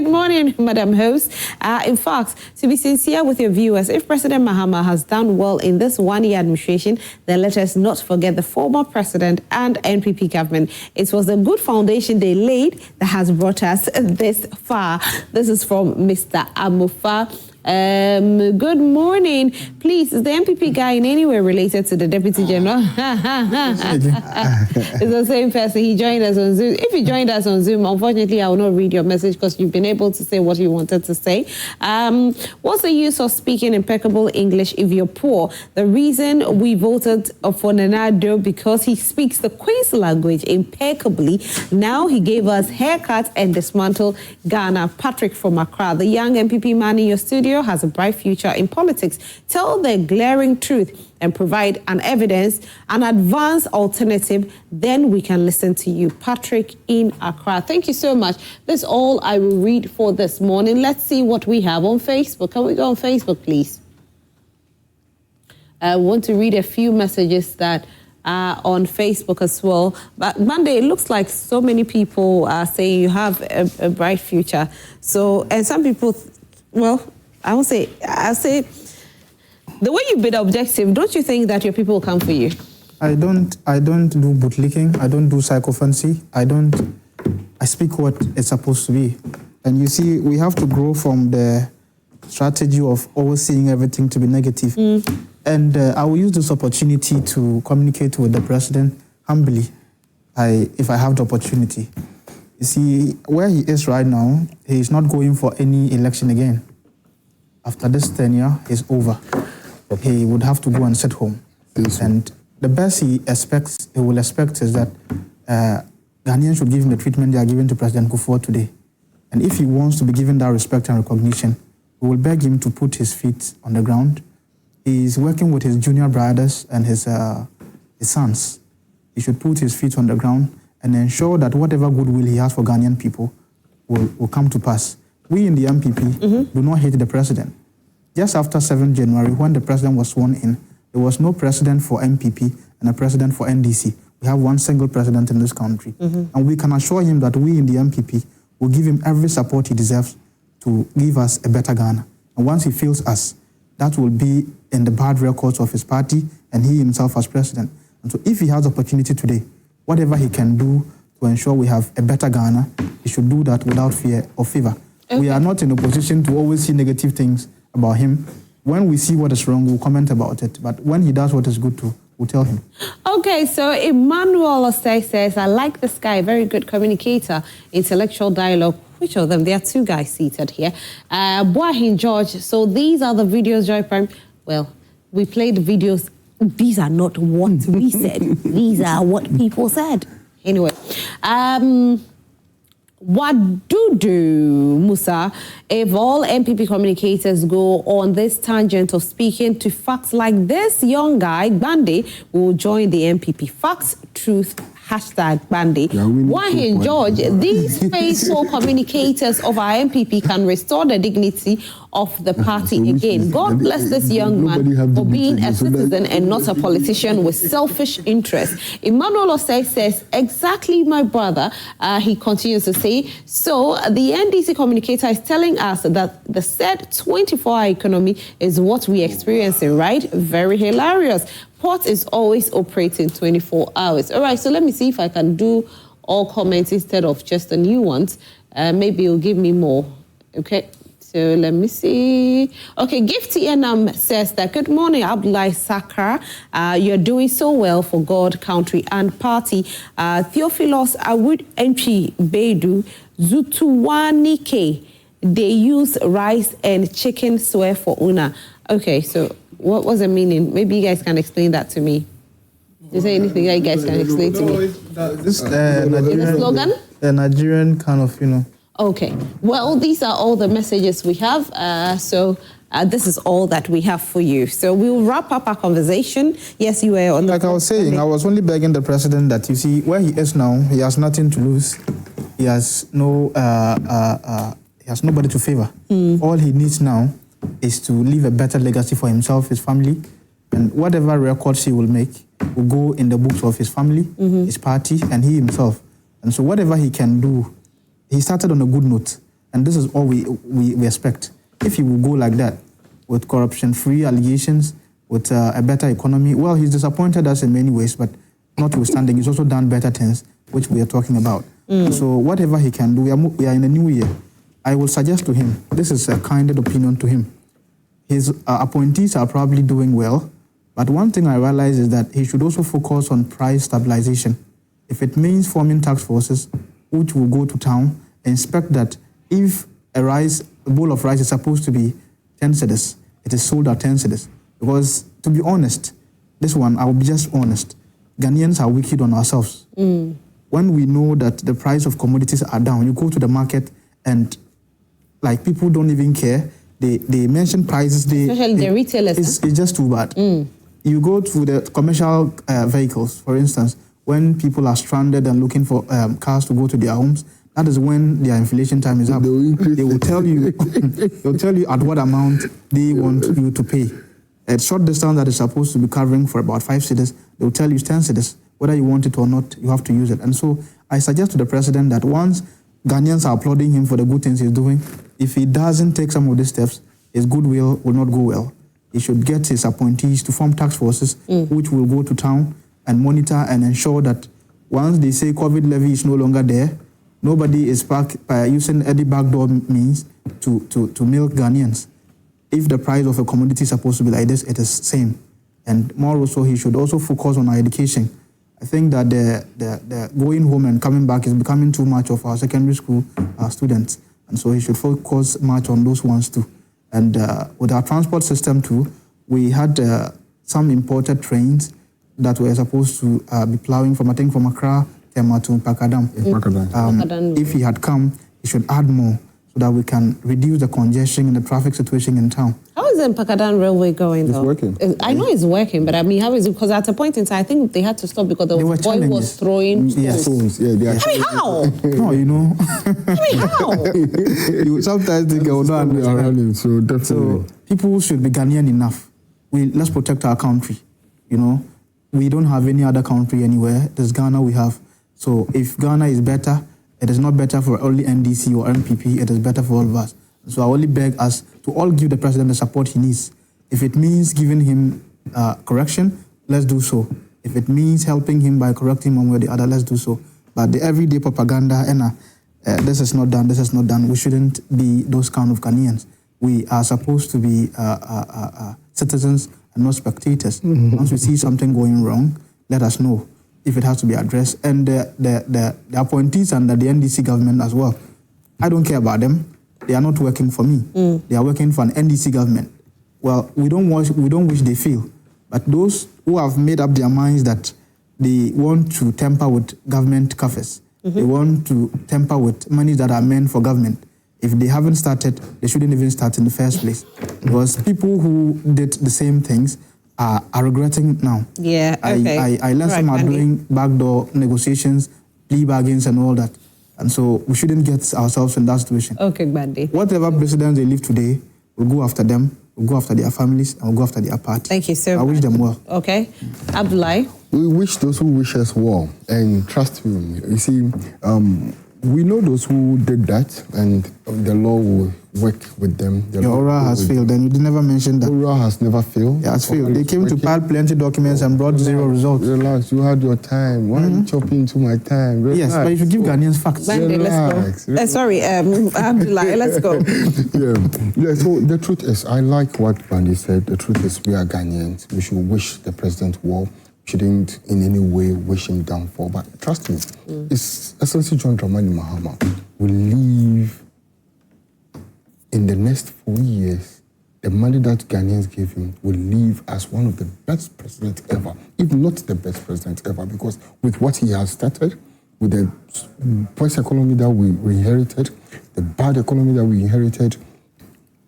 morning, Madam Host. In fact, to be sincere with your viewers, if President Mahama has done well in this 1 year administration, then let us not forget the former president and NPP government. It was a good foundation they laid that has brought us this far. This is from Mr. Amufa Good morning. Please, is the MPP guy in any way related to the Deputy General? It's the same person. He joined us on Zoom. If you joined us on Zoom, unfortunately, I will not read your message because you've been able to say what you wanted to say. What's the use of speaking impeccable English if you're poor? The reason we voted for Nanado because he speaks the Queen's language impeccably. Now he gave us haircuts and dismantled Ghana. Patrick from Accra, the young MPP man in your studio, has a bright future in politics. Tell the glaring truth and provide an evidence, an advanced alternative, then we can listen to you. Patrick in Accra. Thank you so much. That's all I will read for this morning. Let's see what we have on Facebook. Can we go on Facebook, please? I want to read a few messages that are on Facebook as well. But Monday, it looks like so many people are saying you have a bright future. So, and some people, well, I'll say, the way you've been objective, don't you think that your people will come for you?
I don't do bootlicking. I don't do psychophancy. I speak what it's supposed to be. And you see, we have to grow from the strategy of always seeing everything to be negative. And I will use this opportunity to communicate with the president humbly, if I have the opportunity. You see, where he is right now, he is not going for any election again. After this tenure is over, he would have to go and sit home. And the best he will expect is that Ghanaians should give him the treatment they are giving to President Kufuor today. And if he wants to be given that respect and recognition, we will beg him to put his feet on the ground. He's working with his junior brothers and his sons. He should put his feet on the ground and ensure that whatever goodwill he has for Ghanaian people will come to pass. We in the MPP do not hate the president. Just after 7th January, when the president was sworn in, there was no president for MPP and a president for NDC. We have one single president in this country. And we can assure him that we in the MPP will give him every support he deserves to give us a better Ghana. And once he fails us, that will be in the bad records of his party and he himself as president. And so if he has opportunity today, whatever he can do to ensure we have a better Ghana, he should do that without fear or favor. Okay. We are not in a position to always see negative things about him. When we see what is wrong, we'll comment about it. But when he does what is good too, we'll tell him. Okay, so Emmanuel Osei says, I like this guy, very good communicator, intellectual dialogue. Which of them? There are two guys seated here. Boahin George, so these are the videos, Joy Prime. Well, we played the videos. These are not what we said. These are what people said. Anyway, Wadudu Musa, if all MPP communicators go on this tangent of speaking to facts like this young guy, Bande, will join the MPP. Facts, truth, #Bande. Wahin George, these faithful communicators of our MPP can restore the dignity of the party again. God bless this young man for being a citizen and not a politician with selfish interests. Emmanuel Osei says, exactly my brother. He continues to say, so the NDC communicator is telling us that the said 24-hour economy is what we're experiencing, right? Very hilarious. Port is always operating 24 hours. All right, so let me see if I can do all comments instead of just the new ones. Maybe it'll give me more. Okay, so let me see. Okay, Gifty Enam says that, good morning, Abduliah Sakra. You're doing so well for God, country, and party. Theophilos Awud Entry Bedu Zutuwanike. They use rice and chicken swear for Una. Okay, so what was the meaning? Maybe you guys can explain that to me. Is there anything that you guys can explain to me? This Nigerian
slogan?
The Nigerian kind of,
Okay. Well, these are all the messages we have. So this is all that we have for you. So we'll wrap up our conversation. Yes, you were on the...
Like I was saying, I was only begging the president that, you see, where he is now, he has nothing to lose. He has nobody to favor. All he needs now is to leave a better legacy for himself, his family, and whatever records he will make will go in the books of his family, his party, and he himself. And so whatever he can do, he started on a good note, and this is all we expect. If he will go like that, with corruption-free allegations, with a better economy, well, he's disappointed us in many ways, but notwithstanding, he's also done better things, which we are talking about. So whatever he can do, we are in a new year. I will suggest to him, this is a candid opinion to him, his appointees are probably doing well. But one thing I realize is that he should also focus on price stabilization. If it means forming task forces, which will go to town, inspect that if a bowl of rice is supposed to be 10 cedis, it is sold at 10 cedis. Because, to be honest, this one, I will be just honest, Ghanaians are wicked on ourselves. When we know that the price of commodities are down, you go to the market and, like, people don't even care. They mention prices.
Especially the retailers.
It's just too bad. You go to the commercial vehicles, for instance, when people are stranded and looking for cars to go to their homes, that is when their inflation time is up. They will tell you, at what amount they want you to pay. A short distance that is supposed to be covering for about 5 cedis, they will tell you it's 10 cedis. Whether you want it or not, you have to use it. And so I suggest to the president that once Ghanaians are applauding him for the good things he's doing, if he doesn't take some of these steps, his goodwill will not go well. He should get his appointees to form task forces, which will go to town and monitor and ensure that once they say COVID levy is no longer there, nobody is using any backdoor means to milk Ghanaians. If the price of a commodity is supposed to be like this, it is same. And more also, he should also focus on our education. I think that the going home and coming back is becoming too much of our secondary school students. And so he should focus much on those ones too. And with our transport system too, we had some imported trains that were supposed to be plowing from Accra, Tema to Pakadam. If he had come, he should add more so that we can reduce the congestion and the traffic situation in town.
How is the Pakadam Railway going though?
It's working.
I know it's working, but I mean, how is it? Because at a point in time, I think they had to stop because the boy was throwing stones.
Yeah, they are.
I mean, how?
No, you know.
I mean, how?
You sometimes think I will not understand.
So definitely.
So people should be Ghanaian enough. Let's protect our country. You know, we don't have any other country anywhere. There's Ghana we have. So if Ghana is better, it is not better for only NDC or MPP. It is better for all of us. So I only beg us to all give the president the support he needs. If it means giving him correction, let's do so. If it means helping him by correcting one way or the other, let's do so. But the everyday propaganda, this is not done, this is not done, we shouldn't be those kind of Ghanaians. We are supposed to be citizens and not spectators. Once we see something going wrong, let us know if it has to be addressed. And the appointees under the NDC government as well, I don't care about them. They are not working for me. They are working for an NDC government. Well, we don't wish they fail. But those who have made up their minds that they want to tamper with government coffers, they want to tamper with money that are meant for government. If they haven't started, they shouldn't even start in the first place. Because people who did the same things are regretting it now.
Yeah, okay.
I learned some are doing backdoor negotiations, plea bargains and all that. And so we shouldn't get ourselves in that situation.
Okay, Bandi.
Whatever presidents they leave today, we'll go after them, we'll go after their families, and we'll go after their party.
Thank you so much.
I wish them well.
Okay. Abduliah?
We wish those who wish us well. And trust me, you see, we know those who did that, and the law will work with them.
Your aura has failed, and you did never mention that.
Aura has never failed.
It has failed. They came to pile plenty documents and brought zero results.
Relax, you had your time. Why are you chopping into my time? Relax.
Yes, but you should give Ghanaians facts.
Bandi, let's go. Sorry, Abduliah, let's go.
Yeah, so the truth is, I like what Bandi said. The truth is, we are Ghanaians. We should wish the president well. Shouldn't in any way wish him downfall. But trust me, it's Excellency John Dramani Mahama will leave in the next 4 years. The money that Ghanaians gave him will leave as one of the best presidents ever, if not the best president ever, because with what he has started, with the poor economy that we inherited, the bad economy that we inherited,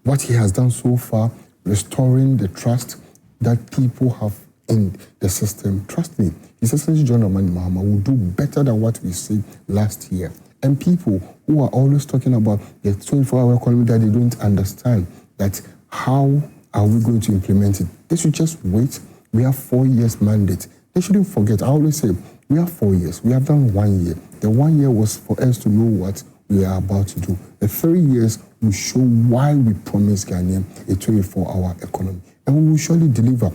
what he has done so far, restoring the trust that people have in the system. Trust me, His Excellency John Dramani Mahama will do better than what we said last year. And people who are always talking about the 24-hour economy that they don't understand, that how are we going to implement it? They should just wait. We have 4 years mandate. They shouldn't forget. I always say, we have 4 years. We have done 1 year. The 1 year was for us to know what we are about to do. The 3 years will show why we promised Ghanaians a 24-hour economy. And we will surely deliver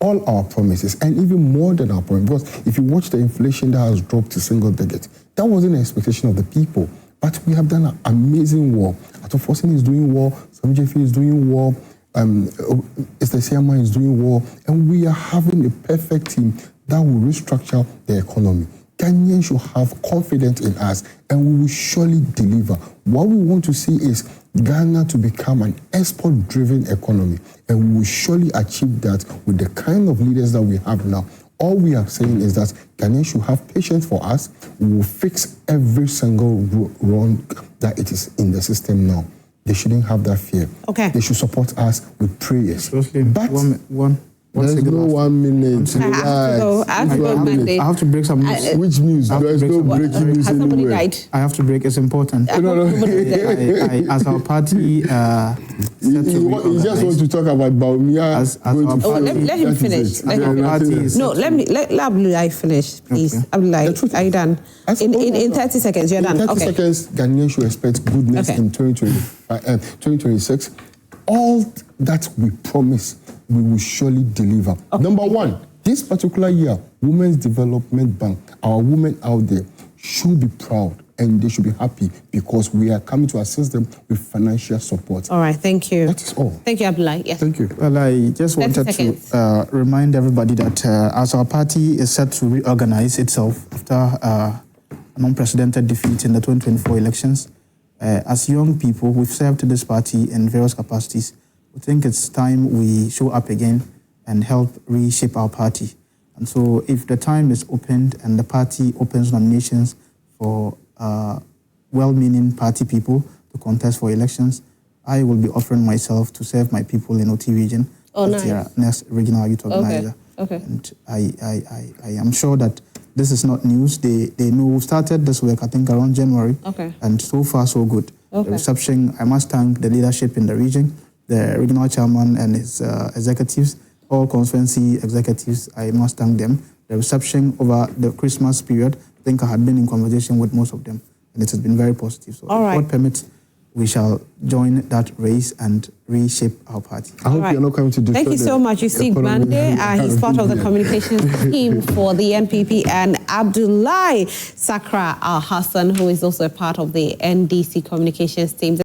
all our promises, and even more than our promises. Because if you watch the inflation that has dropped to single digit, that wasn't an expectation of the people. But we have done an amazing work. Atofossin is doing well, Samjefi is doing well, Siama is doing well, and we are having a perfect team that will restructure the economy. Ghanaians should have confidence in us, and we will surely deliver. What we want to see is Ghana to become an export-driven economy, and we will surely achieve that with the kind of leaders that we have now. All we are saying is that Ghanaians should have patience for us. We will fix every single wrong that it is in the system now. They shouldn't have that fear.
Okay.
They should support us with prayers.
But
there's no 1 minute.
I have to break some news.
Which news? There is no breaking news anywhere.
I have to break. It's important. As our party,
you just want to talk about Baumia.
Let him finish. Let Abduliah finish, please. Okay. Abduliah, are you done? In 30 seconds, you're done.
In 30 seconds, Ghanaians should expect goodness in 2026. All that we promise, we will surely deliver. Okay. Number one, this particular year, Women's Development Bank, our women out there should be proud and they should be happy because we are coming to assist them with financial support.
All right, thank you.
That is all.
Thank you, Abduliah. Yes.
Thank you.
Well, I just wanted to remind everybody that as our party is set to reorganize itself after an unprecedented defeat in the 2024 elections, as young people, we've served this party in various capacities. We think it's time we show up again and help reshape our party. And so if the time is opened and the party opens nominations for well-meaning party people to contest for elections, I will be offering myself to serve my people in OT region as their next regional youth organizer.
Okay.
And I am sure that this is not news. They know we started this work, I think, around January.
Okay.
And so far, so good.
Okay.
The reception, I must thank the leadership in the region, the regional chairman and his executives, all constituency executives, I must thank them. The reception over the Christmas period, I think I had been in conversation with most of them, and it has been very positive. So, if God permits, we shall join that race and reshape our party.
I hope you're not coming to destroy.
Thank you so much. You see, Bande, he's part of the communications team for the NPP, and Abduliah Sakra Alhassan, who is also a part of the NDC communications team.